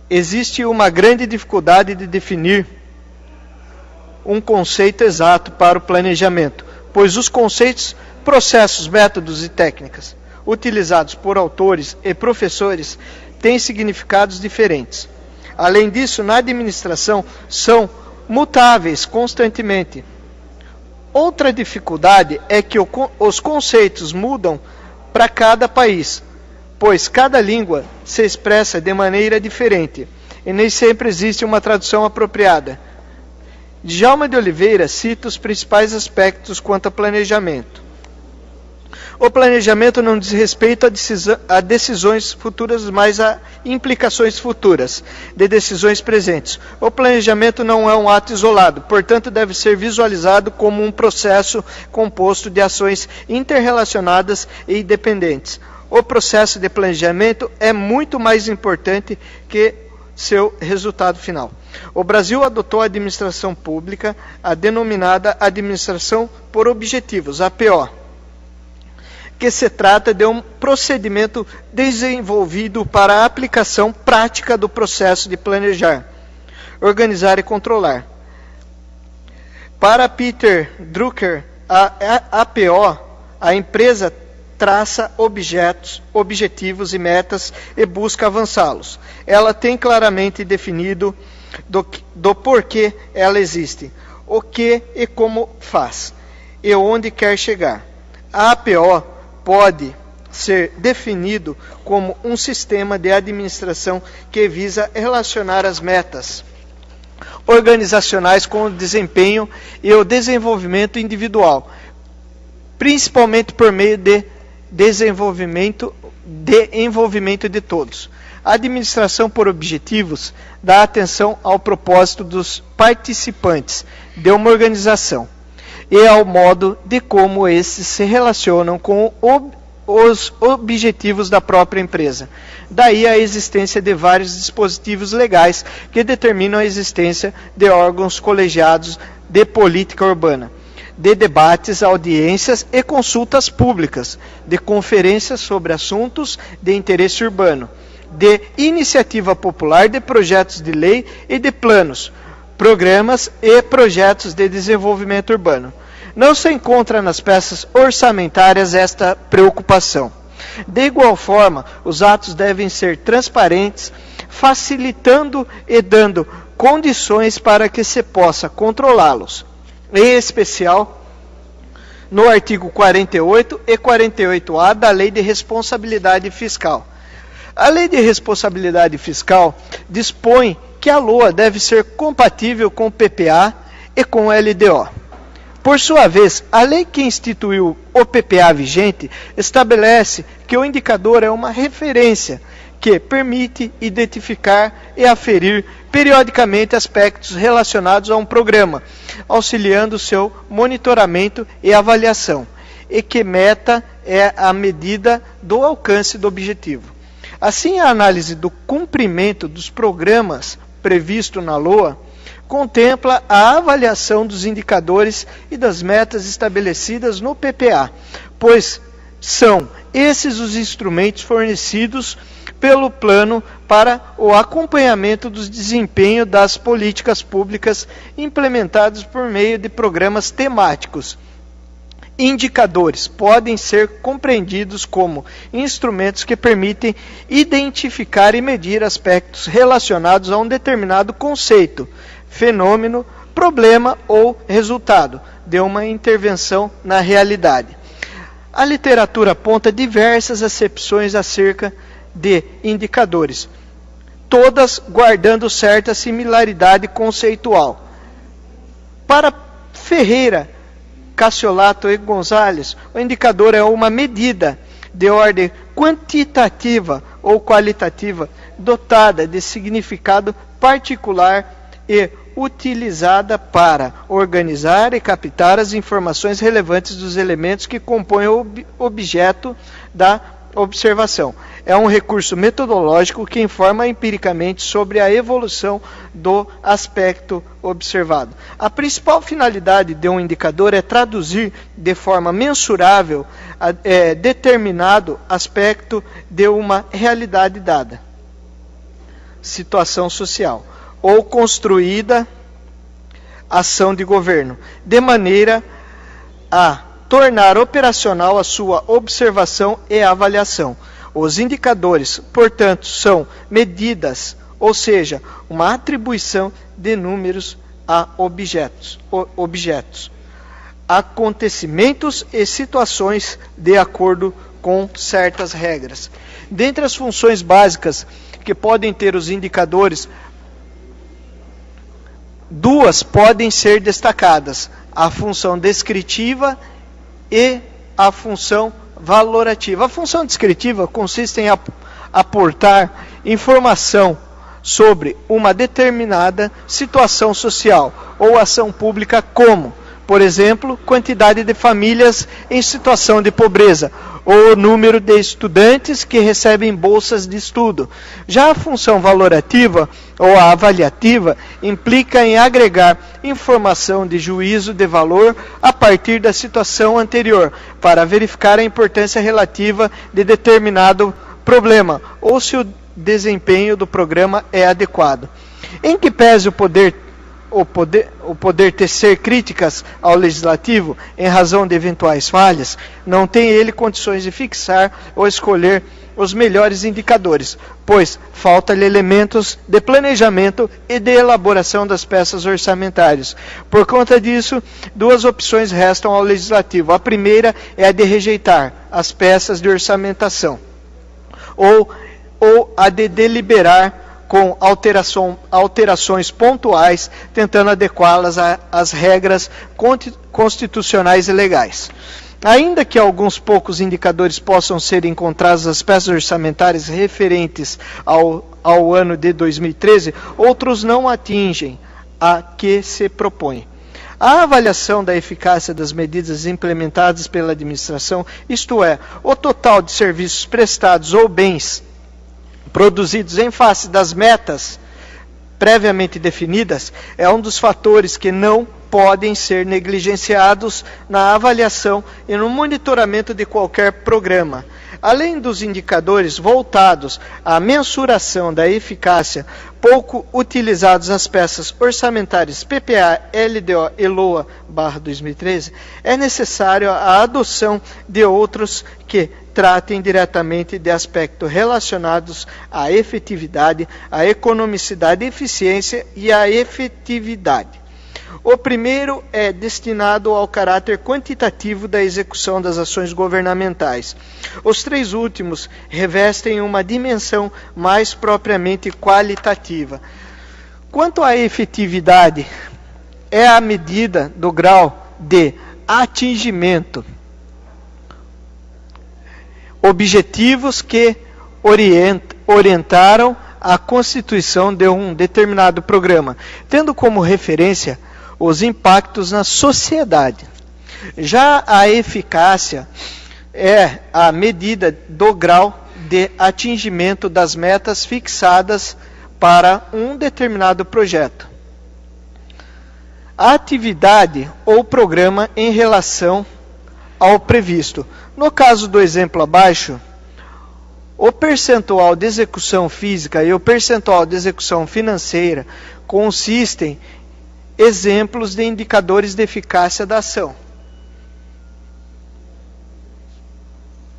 existe uma grande dificuldade de definir um conceito exato para o planejamento, pois os conceitos, processos, métodos e técnicas utilizados por autores e professores têm significados diferentes. Além disso, na administração são mutáveis constantemente. Outra dificuldade é que os conceitos mudam para cada país, pois cada língua se expressa de maneira diferente e nem sempre existe uma tradução apropriada. Djalma de Oliveira cita os principais aspectos quanto a planejamento. O planejamento não diz respeito a decisões futuras, mas a implicações futuras de decisões presentes. O planejamento não é um ato isolado, portanto, deve ser visualizado como um processo composto de ações interrelacionadas e independentes. O processo de planejamento é muito mais importante que seu resultado final. O Brasil adotou a administração pública, a denominada Administração por Objetivos, APO, que se trata de um procedimento desenvolvido para a aplicação prática do processo de planejar, organizar e controlar. Para Peter Drucker, a APO, a empresa traça objetivos e metas e busca avançá-los. Ela tem claramente definido do porquê ela existe, o que e como faz, e onde quer chegar. A APO pode ser definido como um sistema de administração que visa relacionar as metas organizacionais com o desempenho e o desenvolvimento individual, principalmente por meio de envolvimento de todos. A administração por objetivos dá atenção ao propósito dos participantes de uma organização e ao modo de como esses se relacionam com os objetivos da própria empresa. Daí a existência de vários dispositivos legais que determinam a existência de órgãos colegiados de política urbana, de debates, audiências e consultas públicas, de conferências sobre assuntos de interesse urbano, de iniciativa popular, de projetos de lei e de planos, programas e projetos de desenvolvimento urbano. Não se encontra nas peças orçamentárias esta preocupação. De igual forma, os atos devem ser transparentes, facilitando e dando condições para que se possa controlá-los. Em especial, no artigo 48 e 48A da Lei de Responsabilidade Fiscal. A Lei de Responsabilidade Fiscal dispõe que a LOA deve ser compatível com o PPA e com o LDO. Por sua vez, a lei que instituiu o PPA vigente estabelece que o indicador é uma referência que permite identificar e aferir periodicamente aspectos relacionados a um programa, auxiliando seu monitoramento e avaliação, e que meta é a medida do alcance do objetivo. Assim, a análise do cumprimento dos programas previsto na LOA contempla a avaliação dos indicadores e das metas estabelecidas no PPA, pois são esses os instrumentos fornecidos pelo plano para o acompanhamento do desempenho das políticas públicas implementadas por meio de programas temáticos. Indicadores podem ser compreendidos como instrumentos que permitem identificar e medir aspectos relacionados a um determinado conceito, fenômeno, problema ou resultado de uma intervenção na realidade. A literatura aponta diversas acepções acerca de indicadores, todas guardando certa similaridade conceitual. Para Ferreira, Cassiolato e Gonzalez, o indicador é uma medida de ordem quantitativa ou qualitativa, dotada de significado particular e utilizada para organizar e captar as informações relevantes dos elementos que compõem o objeto da observação. É um recurso metodológico que informa empiricamente sobre a evolução do aspecto observado. A principal finalidade de um indicador é traduzir de forma mensurável determinado aspecto de uma realidade dada, situação social, ou construída ação de governo, de maneira a tornar operacional a sua observação e avaliação. Os indicadores, portanto, são medidas, ou seja, uma atribuição de números a objetos, acontecimentos e situações de acordo com certas regras. Dentre as funções básicas que podem ter os indicadores, duas podem ser destacadas: a função descritiva e a função valorativa. A função descritiva consiste em aportar informação sobre uma determinada situação social ou ação pública, como, por exemplo, quantidade de famílias em situação de pobreza ou número de estudantes que recebem bolsas de estudo. Já a função valorativa ou a avaliativa implica em agregar informação de juízo de valor a partir da situação anterior, para verificar a importância relativa de determinado problema ou se o desempenho do programa é adequado. Em que pese o poder tecer críticas ao legislativo em razão de eventuais falhas, não tem ele condições de fixar ou escolher os melhores indicadores, pois falta-lhe elementos de planejamento e de elaboração das peças orçamentárias. Por conta disso, duas opções restam ao legislativo. A primeira é a de rejeitar as peças de orçamentação, ou a de deliberar com alterações pontuais, tentando adequá-las às regras constitucionais e legais. Ainda que alguns poucos indicadores possam ser encontrados nas peças orçamentárias referentes ao ano de 2013, outros não atingem a que se propõe. A avaliação da eficácia das medidas implementadas pela administração, isto é, o total de serviços prestados ou bens produzidos em face das metas previamente definidas, é um dos fatores que não podem ser negligenciados na avaliação e no monitoramento de qualquer programa. Além dos indicadores voltados à mensuração da eficácia, pouco utilizados nas peças orçamentárias PPA, LDO e LOA/2013, é necessário a adoção de outros que tratem diretamente de aspectos relacionados à efetividade, à economicidade, eficiência e à efetividade. O primeiro é destinado ao caráter quantitativo da execução das ações governamentais. Os três últimos revestem uma dimensão mais propriamente qualitativa. Quanto à efetividade, é a medida do grau de atingimento objetivos que orientaram a constituição de um determinado programa, tendo como referência os impactos na sociedade. Já a eficácia é a medida do grau de atingimento das metas fixadas para um determinado projeto. A atividade ou programa em relação ao previsto. No caso do exemplo abaixo, o percentual de execução física e o percentual de execução financeira consistem em exemplos de indicadores de eficácia da ação.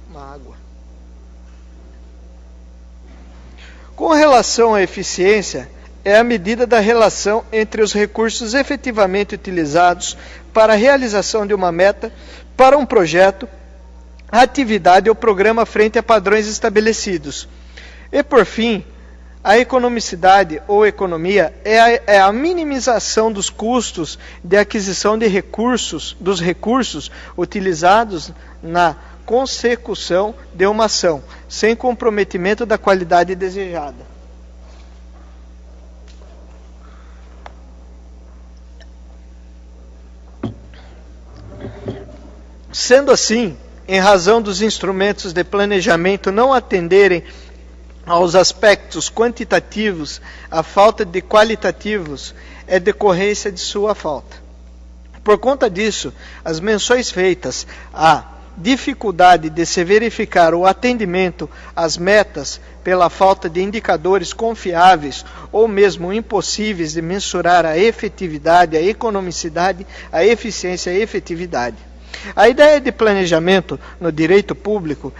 Uma água. Com relação à eficiência, é a medida da relação entre os recursos efetivamente utilizados para a realização de uma meta, para um projeto, a atividade ou programa frente a padrões estabelecidos. E, por fim, a economicidade ou economia é a minimização dos custos de aquisição de dos recursos utilizados na consecução de uma ação, sem comprometimento da qualidade desejada. Sendo assim, em razão dos instrumentos de planejamento não atenderem aos aspectos quantitativos, a falta de qualitativos é decorrência de sua falta. Por conta disso, as menções feitas à dificuldade de se verificar o atendimento às metas pela falta de indicadores confiáveis ou mesmo impossíveis de mensurar a efetividade, a economicidade, a eficiência e a efetividade. A ideia de planejamento no direito público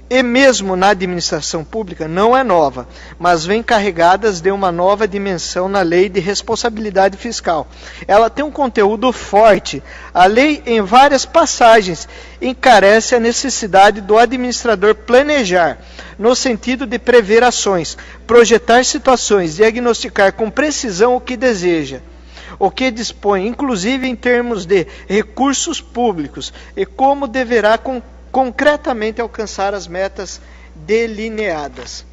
e mesmo na administração pública não é nova, mas vem carregadas de uma nova dimensão na lei de responsabilidade fiscal. Ela tem um conteúdo forte. A lei, em várias passagens, encarece a necessidade do administrador planejar, no sentido de prever ações, projetar situações, diagnosticar com precisão o que deseja, o que dispõe, inclusive em termos de recursos públicos, e como deverá concretamente alcançar as metas delineadas.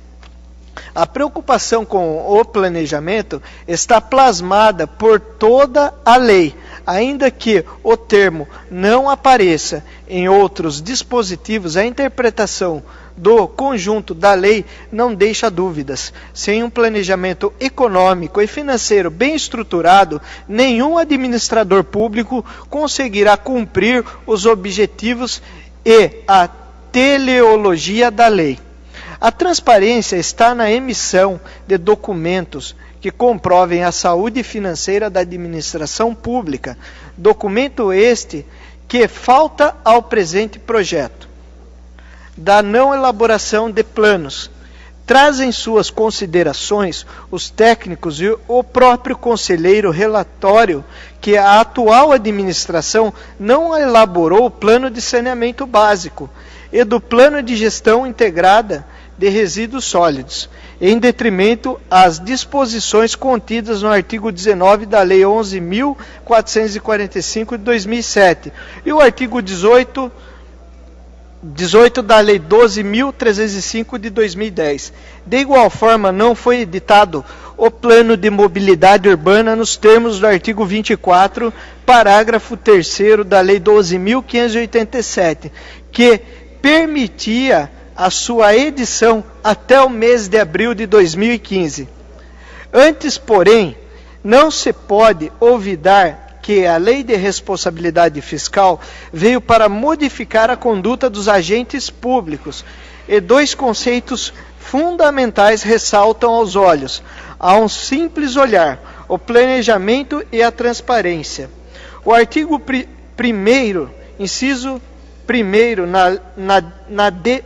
A preocupação com o planejamento está plasmada por toda a lei, ainda que o termo não apareça em outros dispositivos. A interpretação do conjunto da lei não deixa dúvidas. Sem um planejamento econômico e financeiro bem estruturado, nenhum administrador público conseguirá cumprir os objetivos e a teleologia da lei. A transparência está na emissão de documentos que comprovem a saúde financeira da administração pública. Documento este que falta ao presente projeto. Da não elaboração de planos. Trazem suas considerações os técnicos e o próprio conselheiro relatório que a atual administração não elaborou o plano de saneamento básico e do plano de gestão integrada de resíduos sólidos, em detrimento às disposições contidas no artigo 19 da Lei 11.445 de 2007 e o artigo 18 da Lei 12.305 de 2010. De igual forma, não foi editado o Plano de Mobilidade Urbana nos termos do artigo 24, parágrafo 3º da Lei 12.587, que permitia a sua edição até o mês de abril de 2015. Antes, porém, não se pode olvidar que a Lei de Responsabilidade Fiscal veio para modificar a conduta dos agentes públicos, e dois conceitos fundamentais ressaltam aos olhos, a um simples olhar: o planejamento e a transparência. O artigo 1º, inciso 1º,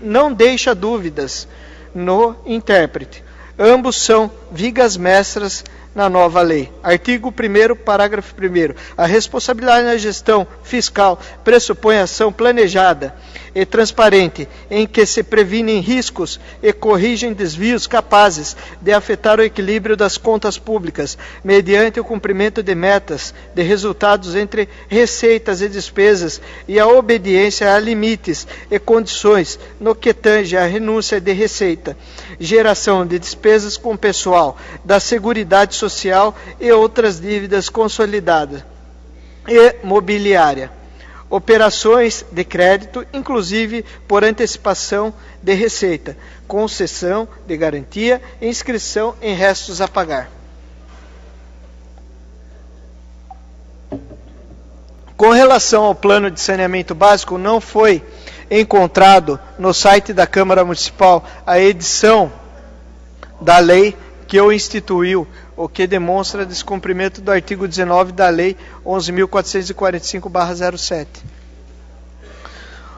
não deixa dúvidas no intérprete. Ambos são vigas mestras na nova lei. Artigo 1º, parágrafo 1º. A responsabilidade na gestão fiscal pressupõe ação planejada e transparente, em que se previnem riscos e corrigem desvios capazes de afetar o equilíbrio das contas públicas, mediante o cumprimento de metas, de resultados entre receitas e despesas e a obediência a limites e condições no que tange à renúncia de receita, geração de despesas com pessoal, da Seguridade Social e outras dívidas consolidadas e mobiliária. Operações de crédito, inclusive por antecipação de receita, concessão de garantia e inscrição em restos a pagar. Com relação ao plano de saneamento básico, não foi encontrado no site da Câmara Municipal a edição da lei que o instituiu, o que demonstra descumprimento do artigo 19 da Lei 11.445/07.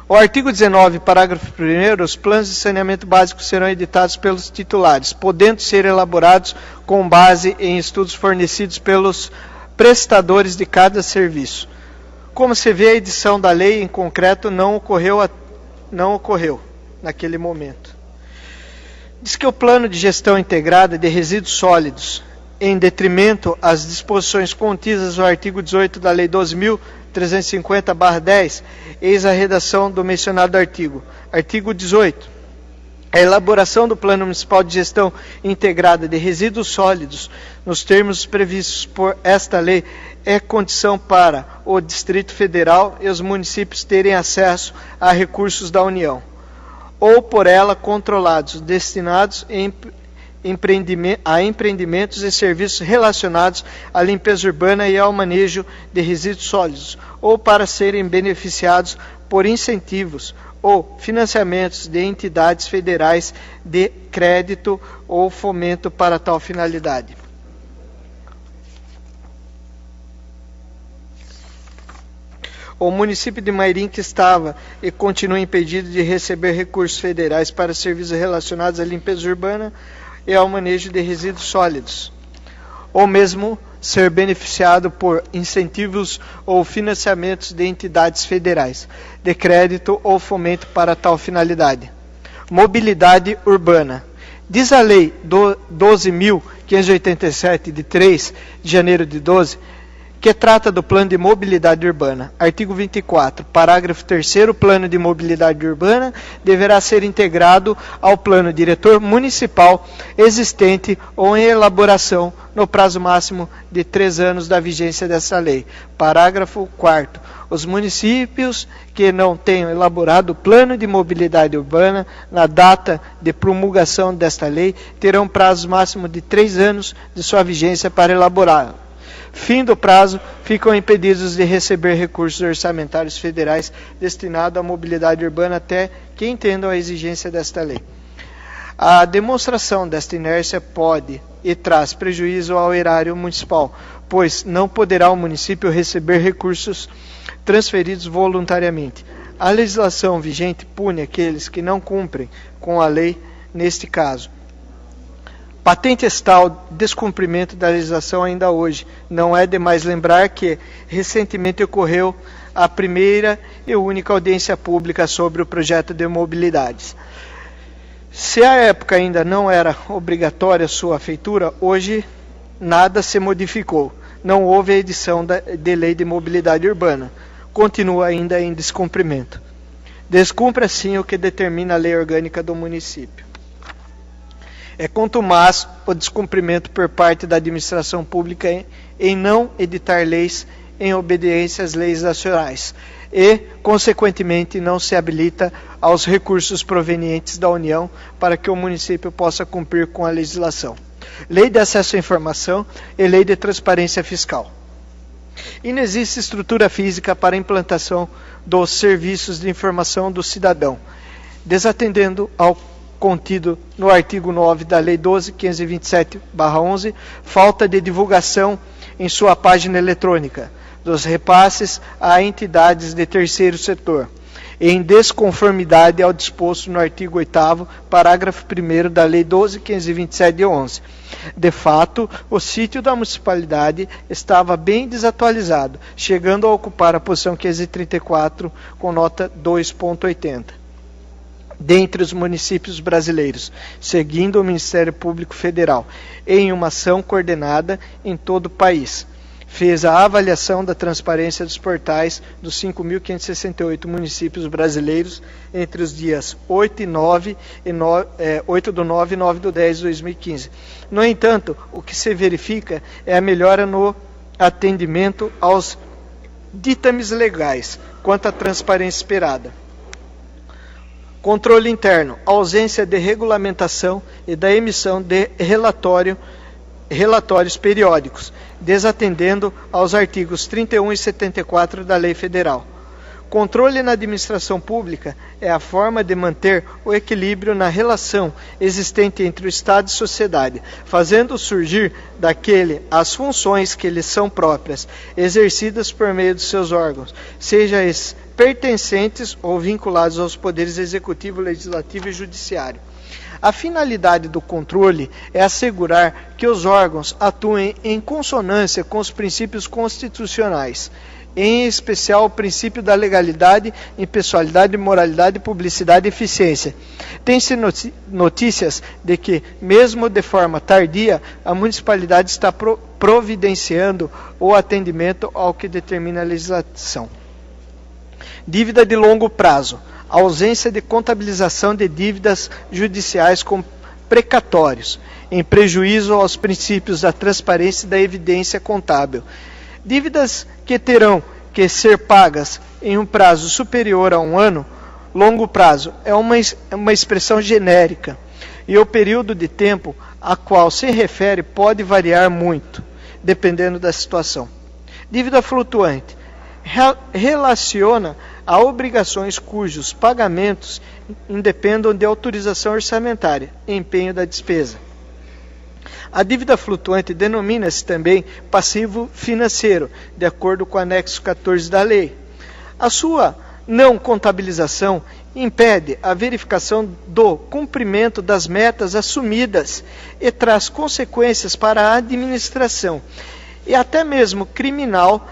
O artigo 19, parágrafo 1º, os planos de saneamento básico serão editados pelos titulares, podendo ser elaborados com base em estudos fornecidos pelos prestadores de cada serviço. Como se vê, a edição da lei em concreto não ocorreu naquele momento. Diz que o plano de gestão integrada de resíduos sólidos, em detrimento às disposições contidas no artigo 18 da Lei 12.350/10, eis a redação do mencionado artigo. Artigo 18. A elaboração do Plano Municipal de Gestão Integrada de Resíduos Sólidos, nos termos previstos por esta lei, é condição para o Distrito Federal e os municípios terem acesso a recursos da União, ou por ela controlados, destinados a empreendimentos e serviços relacionados à limpeza urbana e ao manejo de resíduos sólidos, ou para serem beneficiados por incentivos ou financiamentos de entidades federais de crédito ou fomento para tal finalidade. O município de Mairim, que estava e continua impedido de receber recursos federais para serviços relacionados à limpeza urbana e ao manejo de resíduos sólidos, ou mesmo ser beneficiado por incentivos ou financiamentos de entidades federais, de crédito ou fomento para tal finalidade. Mobilidade urbana. Diz a Lei 12.587, de 3 de janeiro de 12, que trata do Plano de Mobilidade Urbana. Artigo 24, parágrafo 3º, o Plano de Mobilidade Urbana deverá ser integrado ao Plano Diretor Municipal existente ou em elaboração no prazo máximo de 3 anos da vigência dessa lei. Parágrafo 4º. Os municípios que não tenham elaborado o Plano de Mobilidade Urbana na data de promulgação desta lei terão prazo máximo de 3 anos de sua vigência para elaborá-lo. Fim do prazo, ficam impedidos de receber recursos orçamentários federais destinados à mobilidade urbana até que entendam a exigência desta lei. A demonstração desta inércia pode e traz prejuízo ao erário municipal, pois não poderá o município receber recursos transferidos voluntariamente. A legislação vigente pune aqueles que não cumprem com a lei neste caso. Patente está o descumprimento da legislação ainda hoje. Não é demais lembrar que recentemente ocorreu a primeira e única audiência pública sobre o projeto de mobilidades. Se à época ainda não era obrigatória sua feitura, hoje nada se modificou. Não houve a edição de lei de mobilidade urbana. Continua ainda em descumprimento. Descumpre assim o que determina a lei orgânica do município. É contumaz o descumprimento por parte da administração pública em não editar leis em obediência às leis nacionais e, consequentemente, não se habilita aos recursos provenientes da União para que o município possa cumprir com a legislação. Lei de acesso à informação e lei de transparência fiscal. E não existe estrutura física para a implantação dos serviços de informação do cidadão, desatendendo ao contido no artigo 9 da Lei 12.527/11, falta de divulgação em sua página eletrônica dos repasses a entidades de terceiro setor, em desconformidade ao disposto no artigo 8º, parágrafo 1º da Lei 12.527/11. De fato, o sítio da municipalidade estava bem desatualizado, chegando a ocupar a posição 534 com nota 2.80. dentre os municípios brasileiros, seguindo o Ministério Público Federal, em uma ação coordenada em todo o país. Fez a avaliação da transparência dos portais dos 5.568 municípios brasileiros entre os dias 8 do 9 e 9 do 10 de 2015. No entanto, o que se verifica é a melhora no atendimento aos ditames legais quanto à transparência esperada. Controle interno, ausência de regulamentação e da emissão de relatórios periódicos, desatendendo aos artigos 31 e 74 da Lei Federal. Controle na administração pública é a forma de manter o equilíbrio na relação existente entre o Estado e a sociedade, fazendo surgir daquele as funções que lhes são próprias, exercidas por meio dos seus órgãos, seja esses pertencentes ou vinculados aos poderes executivo, legislativo e judiciário. A finalidade do controle é assegurar que os órgãos atuem em consonância com os princípios constitucionais, em especial o princípio da legalidade, impessoalidade, moralidade, publicidade e eficiência. Tem-se notícias de que, mesmo de forma tardia, a municipalidade está providenciando o atendimento ao que determina a legislação. Dívida de longo prazo. A ausência de contabilização de dívidas judiciais com precatórios, em prejuízo aos princípios da transparência e da evidência contábil. Dívidas que terão que ser pagas em um prazo superior a 1 ano, longo prazo, é uma expressão genérica, e o período de tempo a qual se refere pode variar muito, dependendo da situação. Dívida flutuante. Relaciona a obrigações cujos pagamentos independam de autorização orçamentária, empenho da despesa. A dívida flutuante denomina-se também passivo financeiro, de acordo com o anexo 14 da lei. A sua não contabilização impede a verificação do cumprimento das metas assumidas e traz consequências para a administração e até mesmo criminal.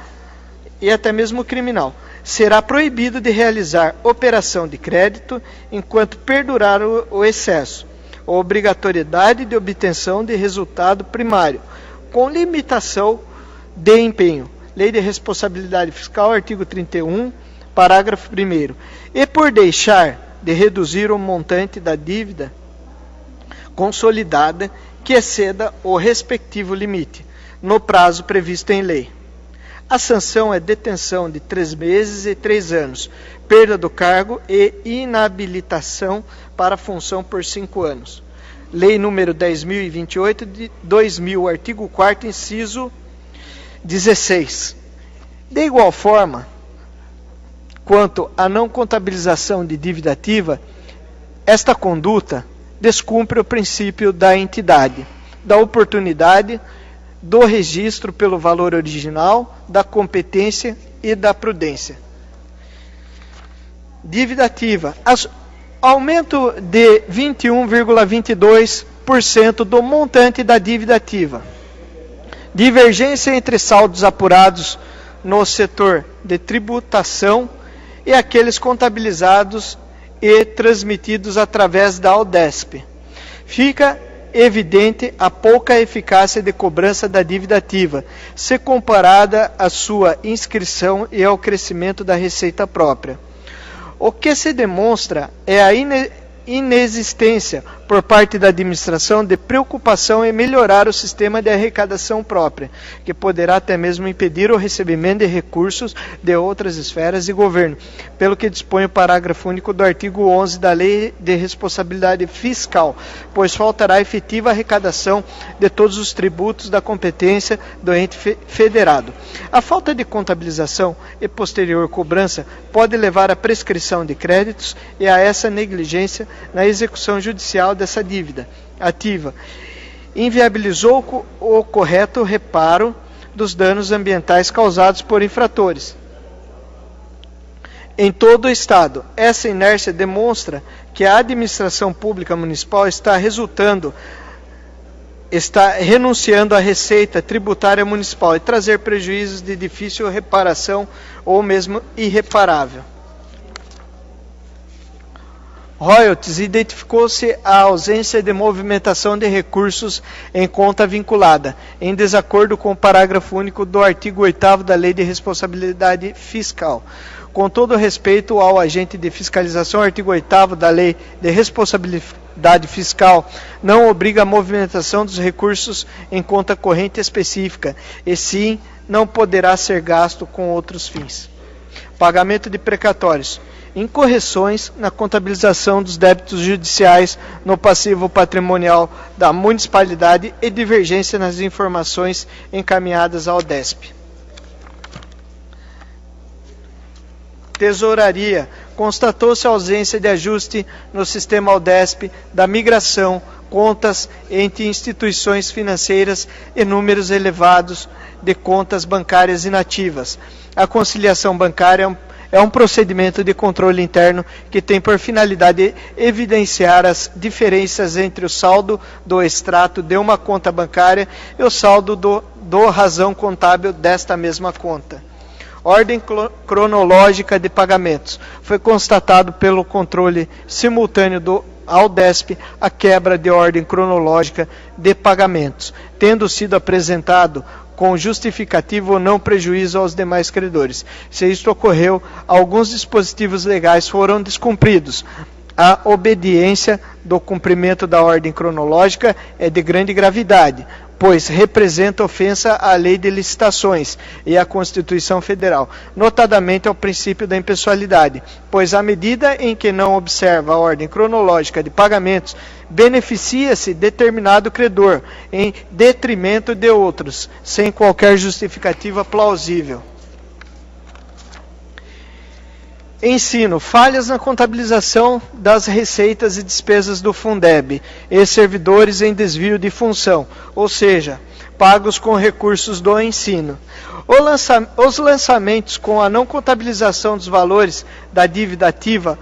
Será proibido de realizar operação de crédito enquanto perdurar o excesso, a obrigatoriedade de obtenção de resultado primário, com limitação de empenho, Lei de Responsabilidade Fiscal, artigo 31, parágrafo 1º, e por deixar de reduzir o montante da dívida consolidada que exceda o respectivo limite, no prazo previsto em lei. A sanção é detenção de 3 meses e 3 anos, perda do cargo e inabilitação para a função por 5 anos. Lei número 10.028 de 2000, artigo 4º, inciso 16. De igual forma, quanto à não contabilização de dívida ativa, esta conduta descumpre o princípio da entidade, da oportunidade, do registro pelo valor original, da competência e da prudência. Dívida ativa. Aumento de 21,22% do montante da dívida ativa. Divergência entre saldos apurados no setor de tributação e aqueles contabilizados e transmitidos através da AUDESP. Fica evidente a pouca eficácia de cobrança da dívida ativa, se comparada à sua inscrição e ao crescimento da receita própria. O que se demonstra é a inexistência por parte da administração de preocupação em melhorar o sistema de arrecadação própria, que poderá até mesmo impedir o recebimento de recursos de outras esferas de governo, pelo que dispõe o parágrafo único do artigo 11 da Lei de Responsabilidade Fiscal, pois faltará efetiva arrecadação de todos os tributos da competência do ente federado. A falta de contabilização e posterior cobrança pode levar à prescrição de créditos e a essa negligência na execução judicial dessa dívida ativa. Inviabilizou o correto reparo dos danos ambientais causados por infratores. Em todo o Estado, essa inércia demonstra que a administração pública municipal está renunciando à receita tributária municipal e trazer prejuízos de difícil reparação ou mesmo irreparável. Royalties, identificou-se a ausência de movimentação de recursos em conta vinculada, em desacordo com o parágrafo único do artigo 8º da Lei de Responsabilidade Fiscal. Com todo respeito ao agente de fiscalização, o artigo 8º da Lei de Responsabilidade Fiscal não obriga a movimentação dos recursos em conta corrente específica, e sim não poderá ser gasto com outros fins. Pagamento de precatórios. Incorreções na contabilização dos débitos judiciais no passivo patrimonial da municipalidade e divergência nas informações encaminhadas ao DESP. Tesouraria. Constatou-se a ausência de ajuste no sistema AUDESP da migração, contas entre instituições financeiras e números elevados de contas bancárias inativas. A conciliação bancária é um procedimento de controle interno que tem por finalidade evidenciar as diferenças entre o saldo do extrato de uma conta bancária e o saldo do razão contábil desta mesma conta. Ordem cronológica de pagamentos. Foi constatado pelo controle simultâneo do AUDESP a quebra de ordem cronológica de pagamentos, tendo sido apresentado com justificativo ou não prejuízo aos demais credores. Se isto ocorreu, alguns dispositivos legais foram descumpridos. A obediência do cumprimento da ordem cronológica é de grande gravidade, pois representa ofensa à lei de licitações e à Constituição Federal, notadamente ao princípio da impessoalidade, pois à medida em que não observa a ordem cronológica de pagamentos, beneficia-se determinado credor em detrimento de outros, sem qualquer justificativa plausível. Ensino. Falhas na contabilização das receitas e despesas do Fundeb e servidores em desvio de função, ou seja, pagos com recursos do ensino. Os lançamentos com a não contabilização dos valores da dívida ativa,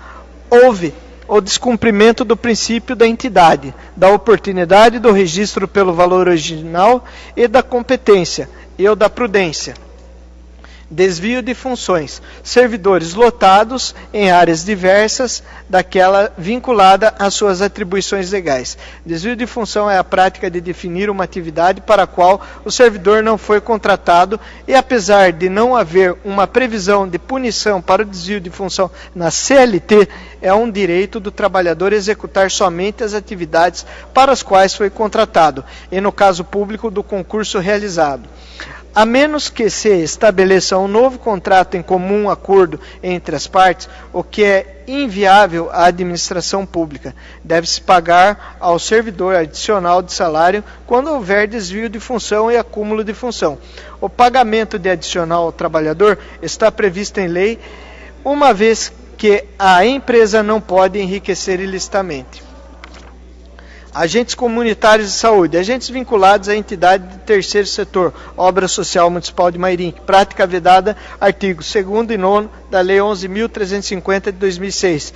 houve o descumprimento do princípio da entidade, da oportunidade do registro pelo valor original e da competência, e o da prudência. Desvio de funções. Servidores lotados em áreas diversas daquela vinculada às suas atribuições legais. Desvio de função é a prática de definir uma atividade para a qual o servidor não foi contratado e, apesar de não haver uma previsão de punição para o desvio de função na CLT, é um direito do trabalhador executar somente as atividades para as quais foi contratado, e no caso público do concurso realizado. A menos que se estabeleça um novo contrato em comum acordo entre as partes, o que é inviável à administração pública. Deve-se pagar ao servidor adicional de salário quando houver desvio de função e acúmulo de função. O pagamento de adicional ao trabalhador está previsto em lei, uma vez que a empresa não pode enriquecer ilicitamente. Agentes comunitários de saúde, agentes vinculados à entidade de terceiro setor, obra social municipal de Mairim, prática vedada, artigos 2º e 9º da Lei 11.350 de 2006,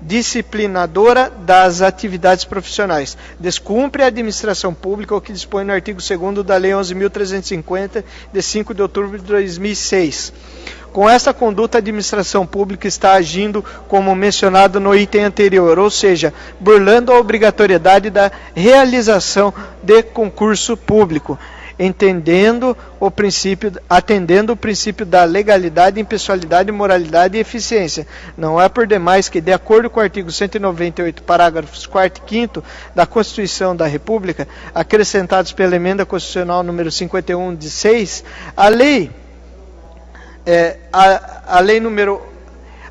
disciplinadora das atividades profissionais. Descumpre a administração pública o que dispõe no artigo 2º da Lei 11.350 de 5 de outubro de 2006. Com essa conduta, a administração pública está agindo como mencionado no item anterior, ou seja, burlando a obrigatoriedade da realização de concurso público, atendendo o princípio da legalidade, impessoalidade, moralidade e eficiência. Não é por demais que, de acordo com o artigo 198, parágrafos 4º e 5º da Constituição da República, acrescentados pela emenda constitucional número 51 de 6,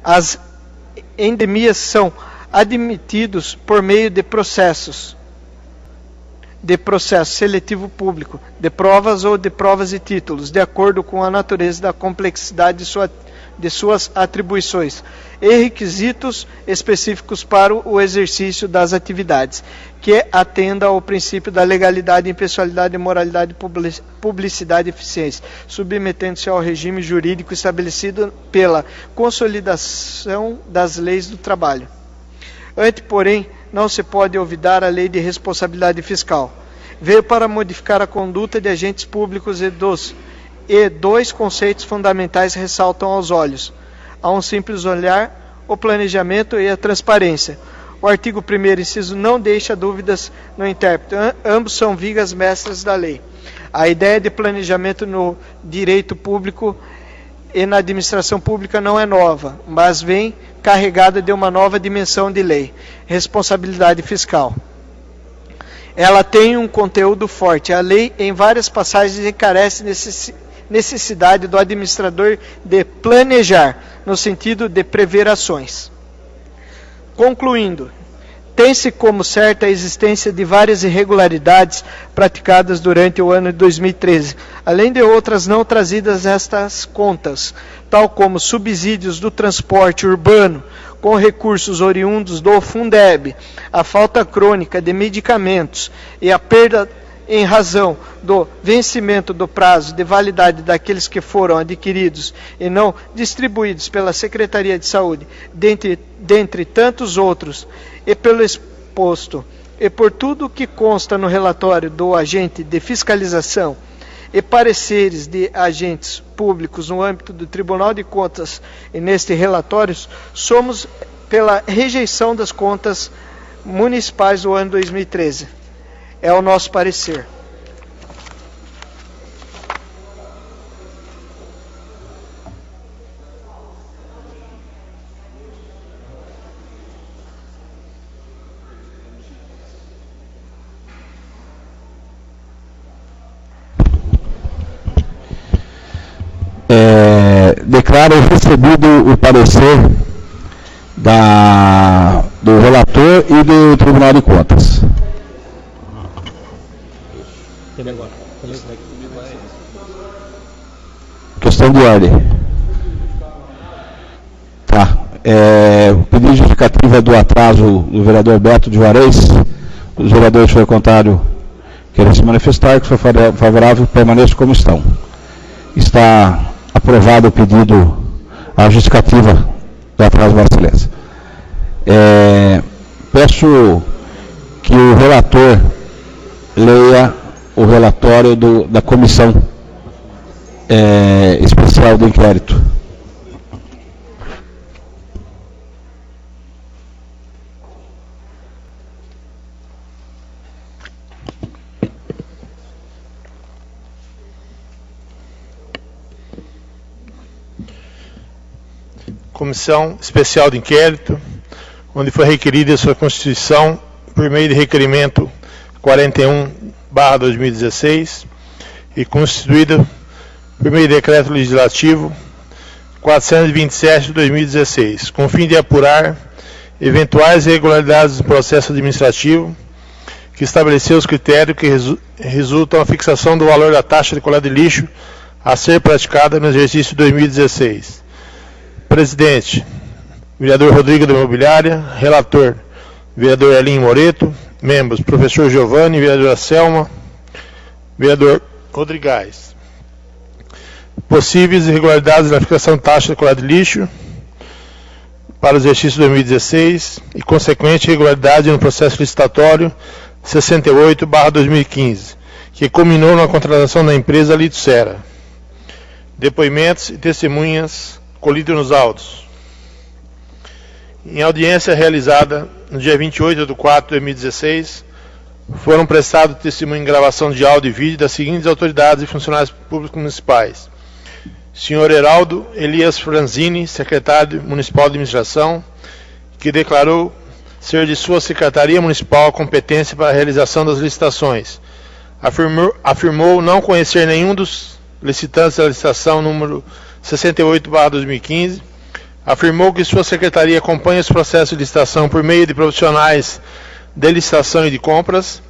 as endemias são admitidos por meio de processo seletivo público, de provas ou de provas e títulos, de acordo com a natureza da complexidade de suas atribuições e requisitos específicos para o exercício das atividades, que atenda ao princípio da legalidade, impessoalidade, moralidade, publicidade e eficiência, submetendo-se ao regime jurídico estabelecido pela consolidação das leis do trabalho. Antes, porém, não se pode olvidar a lei de responsabilidade fiscal. Veio para modificar a conduta de agentes públicos e dois conceitos fundamentais ressaltam aos olhos. A um simples olhar, o planejamento e a transparência. O artigo 1º, inciso, não deixa dúvidas no intérprete. Ambos são vigas mestras da lei. A ideia de planejamento no direito público e na administração pública não é nova, mas vem carregada de uma nova dimensão de lei, responsabilidade fiscal. Ela tem um conteúdo forte. A lei, em várias passagens, encarece necessidade do administrador de planejar, no sentido de prever ações. Concluindo, tem-se como certa a existência de várias irregularidades praticadas durante o ano de 2013, além de outras não trazidas estas contas, tal como subsídios do transporte urbano com recursos oriundos do Fundeb, a falta crônica de medicamentos e a perda em razão do vencimento do prazo de validade daqueles que foram adquiridos e não distribuídos pela Secretaria de Saúde, dentre tantos outros, e pelo exposto, e por tudo que consta no relatório do agente de fiscalização e pareceres de agentes públicos no âmbito do Tribunal de Contas e neste relatório, somos pela rejeição das contas municipais do ano 2013. É o nosso parecer. Declaro recebido o parecer do relator e do Tribunal de Contas. Questão de ordem. Tá. O pedido de justificativa do atraso do vereador Beto de Juarez. Os vereadores foi contrário, querem se manifestar, que foi favorável, permaneçam como estão. Está aprovado o pedido, a justificativa do atraso da Excelência. Peço que o relator leia o relatório da comissão. especial do inquérito. Comissão Especial de Inquérito, onde foi requerida a sua constituição por meio de requerimento 41/2016 e constituída por meio de decreto legislativo 427 de 2016, com o fim de apurar eventuais irregularidades no processo administrativo que estabeleceu os critérios que resultam da fixação do valor da taxa de coleta de lixo a ser praticada no exercício de 2016. Presidente, vereador Rodrigo da Imobiliária, relator, vereador Elinho Moreto, membros, professor Giovanni, vereadora Selma, vereador Rodrigues. Possíveis irregularidades na fixação de taxa de coleta de lixo para o exercício de 2016 e consequente irregularidade no processo licitatório 68/2015, que culminou na contratação da empresa Litocera. Depoimentos e testemunhas colhidos nos autos. Em audiência realizada no dia 28 de 4 de 2016, foram prestados testemunho em gravação de áudio e vídeo das seguintes autoridades e funcionários públicos municipais: Sr. Heraldo Elias Franzini, secretário municipal de administração, que declarou ser de sua secretaria municipal a competência para a realização das licitações. Afirmou não conhecer nenhum dos licitantes da licitação número 68/2015, afirmou que sua secretaria acompanha os processos de licitação por meio de profissionais de licitação e de compras,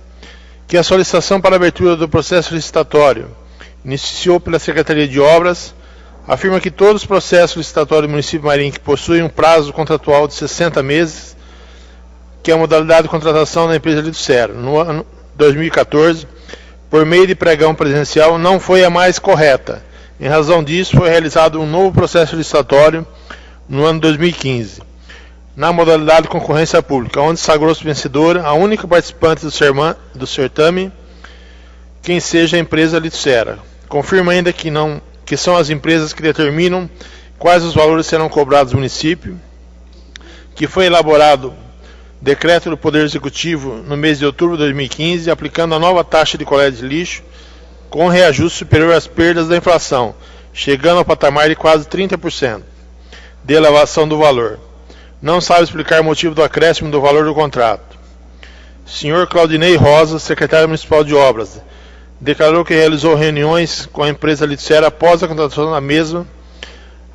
que a solicitação para abertura do processo licitatório iniciou pela Secretaria de Obras, afirma que todos os processos licitatórios do município de Marim que possuem um prazo contratual de 60 meses, que é a modalidade de contratação da empresa Litocera, no ano 2014, por meio de pregão presencial, não foi a mais correta. Em razão disso, foi realizado um novo processo licitatório no ano 2015, na modalidade de concorrência pública, onde sagrou-se vencedora a única participante do certame, quem seja a empresa Litocera. Confirma ainda que são as empresas que determinam quais os valores serão cobrados do município, que foi elaborado decreto do Poder Executivo no mês de outubro de 2015, aplicando a nova taxa de coleta de lixo, com reajuste superior às perdas da inflação, chegando ao patamar de quase 30% de elevação do valor. Não sabe explicar o motivo do acréscimo do valor do contrato. Sr. Claudinei Rosa, secretário municipal de obras, declarou que realizou reuniões com a empresa Litocera após a contratação da mesma,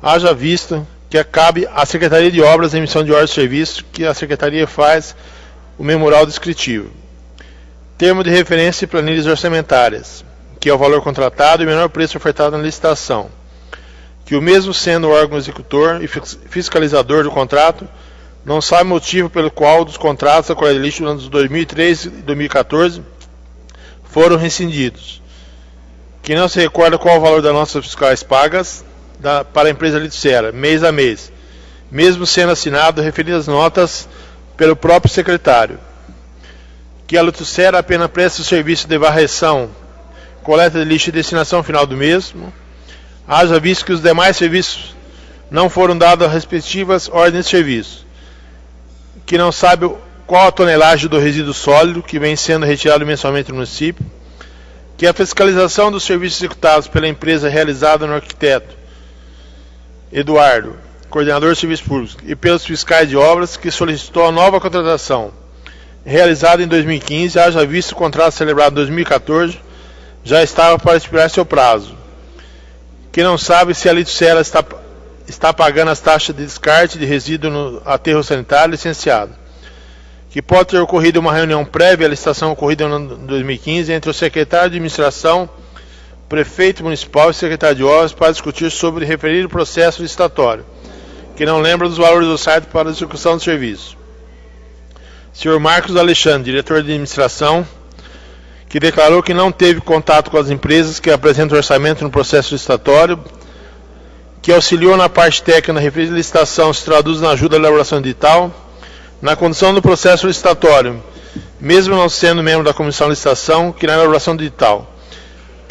haja vista que cabe à Secretaria de Obras a emissão de ordem de serviço, que a Secretaria faz o memorial descritivo. Termo de referência e planilhas orçamentárias, que é o valor contratado e o menor preço ofertado na licitação, que o mesmo sendo o órgão executor e fiscalizador do contrato, não sabe motivo pelo qual dos contratos da coleta de lixo nos anos 2013 e 2014 foram rescindidos, que não se recorda qual o valor das notas fiscais pagas para a empresa Litocera, mês a mês, mesmo sendo assinado referidas notas pelo próprio secretário, que a Litocera apenas presta o serviço de varreção, coleta de lixo e destinação final do mesmo, haja visto que os demais serviços não foram dados as respectivas ordens de serviço, que não sabe qual a tonelagem do resíduo sólido que vem sendo retirado mensalmente no município, que a fiscalização dos serviços executados pela empresa realizada no arquiteto Eduardo, coordenador de serviços públicos, e pelos fiscais de obras, que solicitou a nova contratação realizada em 2015, haja visto o contrato celebrado em 2014, já estava para expirar seu prazo, que não sabe se a Litocera está pagando as taxas de descarte de resíduo no aterro sanitário licenciado, que pode ter ocorrido uma reunião prévia à licitação ocorrida no ano 2015 entre o secretário de administração, prefeito municipal e secretário de obras para discutir sobre referir o processo licitatório, que não lembra dos valores do site para a execução do serviço. Sr. Marcos Alexandre, diretor de administração, que declarou que não teve contato com as empresas que apresentam orçamento no processo licitatório, que auxiliou na parte técnica na referida licitação, se traduz na ajuda à elaboração edital, na condução do processo licitatório, mesmo não sendo membro da comissão de licitação, que na elaboração do edital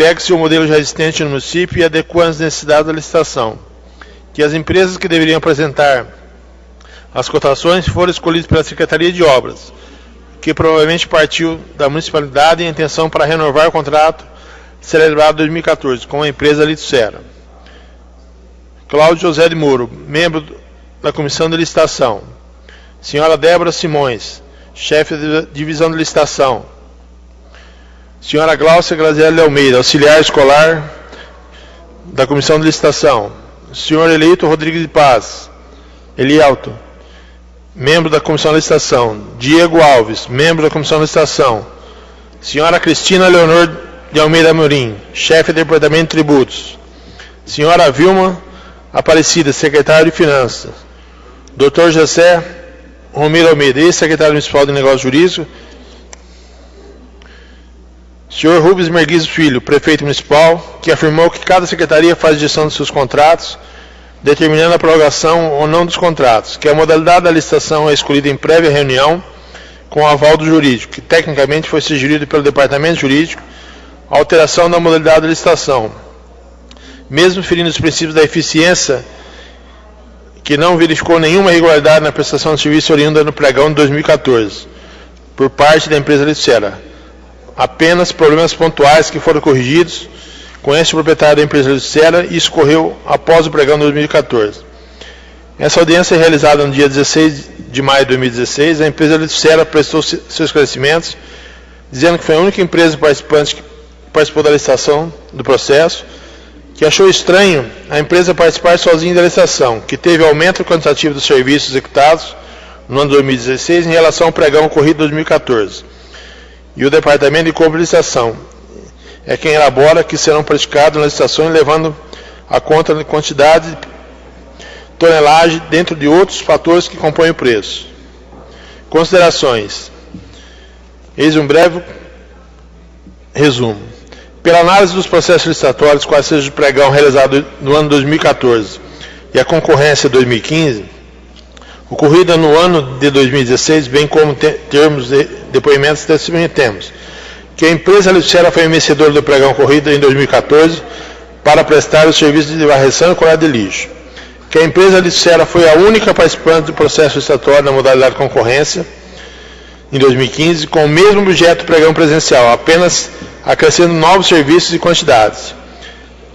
apegue-se ao modelo já existente no município e adequa às necessidades da licitação. Que as empresas que deveriam apresentar as cotações foram escolhidas pela Secretaria de Obras, que provavelmente partiu da municipalidade em intenção para renovar o contrato celebrado em 2014 com a empresa Litocera. Cláudio José de Muro, membro da Comissão de Licitação. Senhora Débora Simões, chefe de divisão de licitação. Senhora Gláucia Graziele de Almeida, auxiliar escolar da Comissão de Licitação. Senhor Eleito Rodrigues de Paz, Elielto, membro da Comissão de Licitação. Diego Alves, membro da Comissão de Licitação. Senhora Cristina Leonor de Almeida Amorim, chefe do Departamento de Tributos. Senhora Vilma Aparecida, secretário de Finanças. Dr. José Romero Almeida, ex-secretário municipal de Negócios Jurídicos. Senhor Rubens Merguiz Filho, prefeito municipal, que afirmou que cada secretaria faz gestão dos seus contratos, determinando a prorrogação ou não dos contratos, que a modalidade da licitação é escolhida em prévia reunião com o aval do jurídico, que tecnicamente foi sugerido pelo departamento jurídico, a alteração da modalidade da licitação, mesmo ferindo os princípios da eficiência, que não verificou nenhuma irregularidade na prestação de serviço oriunda no pregão de 2014, por parte da empresa Litocera. Apenas problemas pontuais que foram corrigidos com este proprietário da empresa Litocera e isso ocorreu após o pregão de 2014. Essa audiência é realizada no dia 16 de maio de 2016. A empresa Litocera prestou seus esclarecimentos, dizendo que foi a única empresa participante que participou da licitação do processo, que achou estranho a empresa participar sozinha da licitação, que teve aumento quantitativo dos serviços executados no ano de 2016 em relação ao pregão ocorrido em 2014. E o Departamento de Compra e Licitação é quem elabora que serão praticados nas licitações, levando a conta de quantidade de tonelagem, dentro de outros fatores que compõem o preço. Considerações. Eis um breve resumo. Pela análise dos processos licitatórios, quais seja o pregão realizado no ano 2014 e a concorrência 2015, ocorrida no ano de 2016, bem como termos de depoimentos temos que a empresa Litocera foi vencedora do pregão ocorrido em 2014 para prestar o serviço de varreção e coleta de lixo, que a empresa Litocera foi a única participante do processo licitatório na modalidade de concorrência em 2015, com o mesmo objeto do pregão presencial, apenas acrescentando novos serviços e quantidades,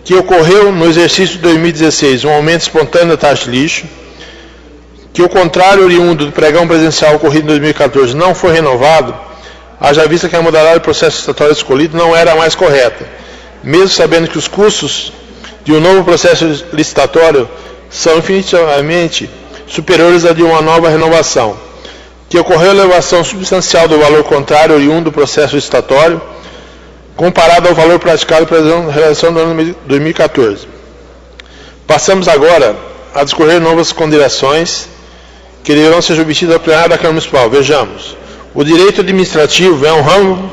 que ocorreu no exercício de 2016 um aumento espontâneo da taxa de lixo, que o contrário oriundo do pregão presencial ocorrido em 2014 não foi renovado, haja vista que a modalidade do processo licitatório escolhido não era a mais correta, mesmo sabendo que os custos de um novo processo licitatório são infinitivamente superiores a de uma nova renovação, que ocorreu elevação substancial do valor contrário oriundo do processo licitatório, comparado ao valor praticado pela relação do ano 2014. Passamos agora a discorrer novas considerações que deverão ser submetidas ao plenário da Câmara Municipal. Vejamos. O direito administrativo é um ramo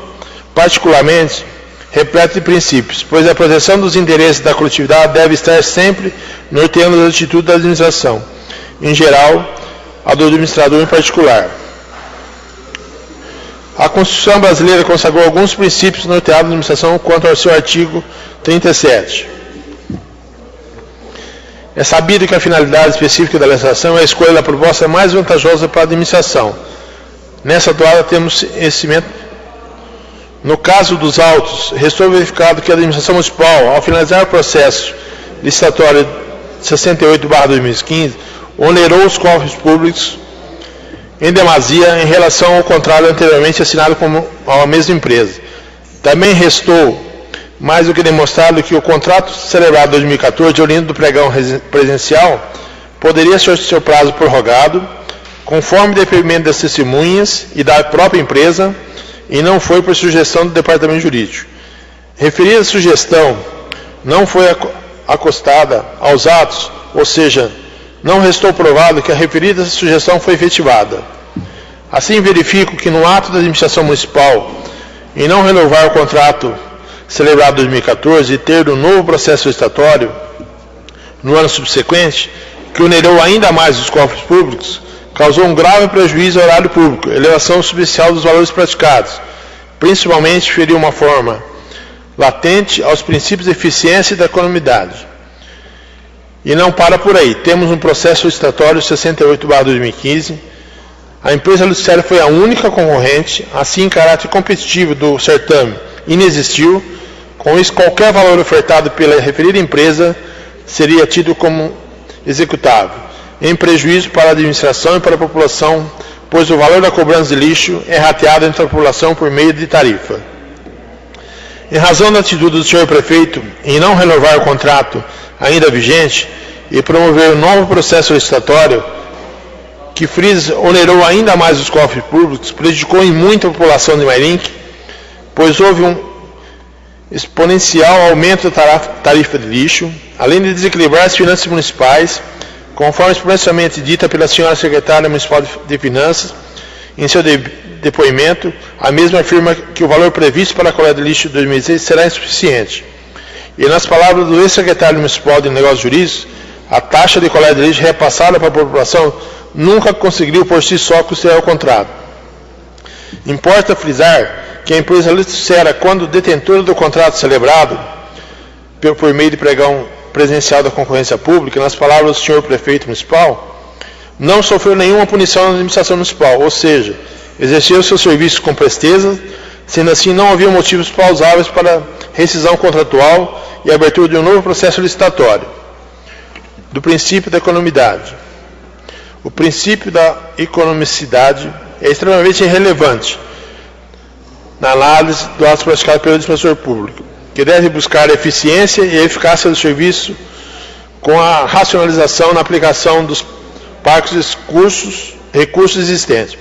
particularmente repleto de princípios, pois a proteção dos interesses da coletividade deve estar sempre norteando as atitudes da administração, em geral, a do administrador em particular. A Constituição brasileira consagrou alguns princípios norteados da administração quanto ao seu artigo 37. É sabido que a finalidade específica da legislação é a escolha da proposta mais vantajosa para a administração. Nessa toada temos conhecimento. No caso dos autos, restou verificado que a administração municipal, ao finalizar o processo licitatório 68/2015, onerou os cofres públicos em demasia em relação ao contrato anteriormente assinado com a mesma empresa. Também restou mais do que demonstrado que o contrato celebrado em 2014, oriundo do pregão presencial, poderia ser seu prazo prorrogado, conforme depoimento das testemunhas e da própria empresa, e não foi por sugestão do Departamento Jurídico. Referida sugestão não foi acostada aos atos, ou seja, não restou provado que a referida sugestão foi efetivada. Assim, verifico que no ato da administração municipal, em não renovar o contrato celebrado em 2014 e ter um novo processo licitatório no ano subsequente, que onerou ainda mais os cofres públicos, causou um grave prejuízo ao erário público, elevação substancial dos valores praticados, principalmente feriu uma forma latente aos princípios de eficiência e da economidade. E não para por aí. Temos um processo licitatório 68/2015. A empresa Lucero foi a única concorrente, assim em caráter competitivo do certame inexistiu. Com isso, qualquer valor ofertado pela referida empresa seria tido como executável, em prejuízo para a administração e para a população, pois o valor da cobrança de lixo é rateado entre a população por meio de tarifa. Em razão da atitude do senhor prefeito em não renovar o contrato ainda vigente e promover um novo processo licitatório, que onerou ainda mais os cofres públicos, prejudicou em muito a população de Mairinque, pois houve um exponencial aumento da tarifa de lixo, além de desequilibrar as finanças municipais, conforme expressamente dita pela senhora secretária municipal de Finanças, em seu depoimento, a mesma afirma que o valor previsto para a coleta de lixo de 2016 será insuficiente. E nas palavras do ex-secretário municipal de Negócios Jurídicos, a taxa de coleta de lixo repassada para a população nunca conseguiu por si só custear o contrato. Importa frisar que a empresa Lucera, quando detentora do contrato celebrado por meio de pregão presencial da concorrência pública, nas palavras do senhor prefeito municipal, não sofreu nenhuma punição na administração municipal, ou seja, exerceu seu serviço com presteza, sendo assim não havia motivos plausáveis para rescisão contratual e abertura de um novo processo licitatório. Do princípio da economidade. O princípio da economicidade é extremamente relevante na análise do ato praticado pelo administrador público, que deve buscar a eficiência e a eficácia do serviço com a racionalização na aplicação dos parques recursos existentes.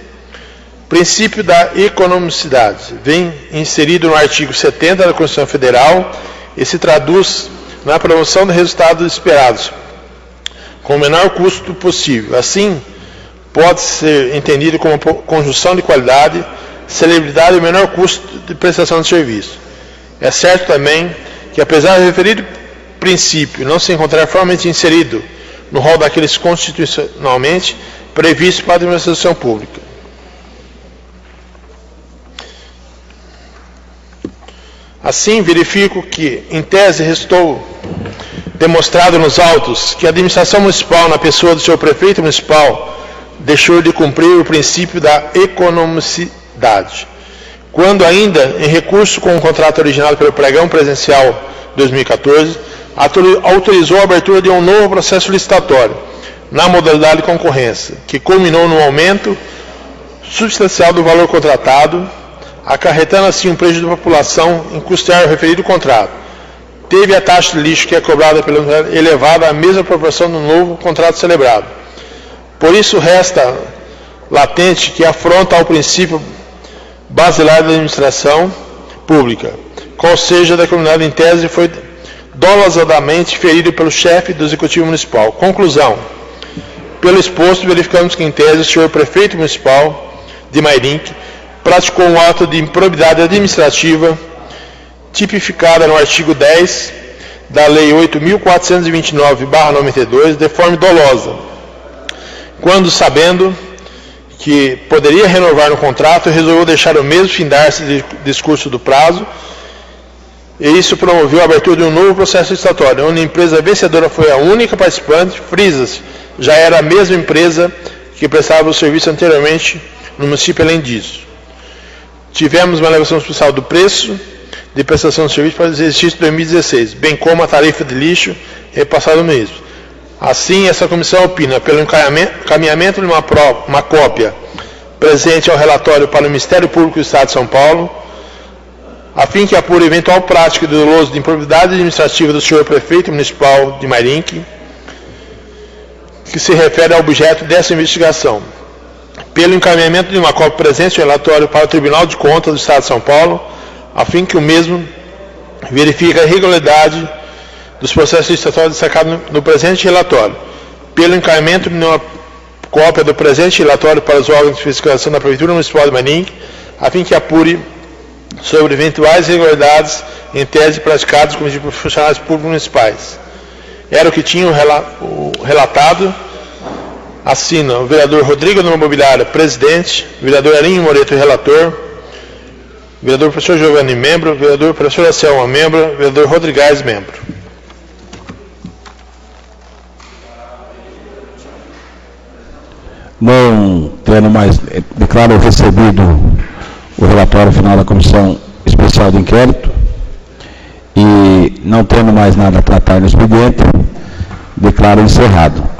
O princípio da economicidade vem inserido no artigo 70 da Constituição Federal e se traduz na promoção dos resultados esperados, com o menor custo possível. Assim, pode ser entendido como conjunção de qualidade, celebridade e menor custo de prestação de serviço. É certo também que, apesar do referido princípio não se encontrar formalmente inserido no rol daqueles constitucionalmente previstos para a administração pública, assim, verifico que, em tese, restou demonstrado nos autos que a administração municipal, na pessoa do senhor prefeito municipal, deixou de cumprir o princípio da economicidade, quando ainda, em recurso com o contrato originado pelo pregão presencial 2014, autorizou a abertura de um novo processo licitatório, na modalidade de concorrência, que culminou no aumento substancial do valor contratado, acarretando assim um prejuízo da população em custear o referido contrato. Teve a taxa de lixo que é cobrada pelo elevada à mesma proporção do novo contrato celebrado. Por isso resta latente que afronta ao princípio basilar da administração pública, qual seja da comunidade em tese, foi dolosamente ferido pelo chefe do Executivo Municipal. Conclusão. Pelo exposto, verificamos que em tese o senhor prefeito municipal de Mairinque praticou um ato de improbidade administrativa tipificada no artigo 10 da Lei 8.429/92, de forma dolosa, quando, sabendo que poderia renovar no contrato, resolveu deixar o mesmo findar-se de discurso do prazo, e isso promoveu a abertura de um novo processo licitatório, onde a empresa vencedora foi a única participante. Frisa-se, já era a mesma empresa que prestava o serviço anteriormente no município. Além disso, tivemos uma negociação especial do preço de prestação de serviço para o exercício de 2016, bem como a tarifa de lixo repassada no mesmo. Assim, essa comissão opina pelo encaminhamento de uma cópia presente ao relatório para o Ministério Público do Estado de São Paulo, a fim que apure eventual prática de doloso de improbidade administrativa do senhor prefeito municipal de Mairinque, que se refere ao objeto dessa investigação. Pelo encaminhamento de uma cópia presente no relatório para o Tribunal de Contas do Estado de São Paulo, a fim que o mesmo verifique a regularidade dos processos licitatórios destacados no presente relatório. Pelo encaminhamento de uma cópia do presente relatório para os órgãos de fiscalização da Prefeitura Municipal de Mairinque, a fim que apure sobre eventuais irregularidades em tese praticadas por funcionários públicos municipais. Era o que tinha o relatado. Assina o vereador Rodrigo da Imobiliária, presidente, o vereador Arinho Moreto, relator, Vereador professor Giovanni, membro. Vereador professor Selma, membro. Vereador Rodrigues, membro. Não tendo mais, declaro recebido o relatório final da Comissão Especial de Inquérito e não tendo mais nada a tratar no expediente, declaro encerrado.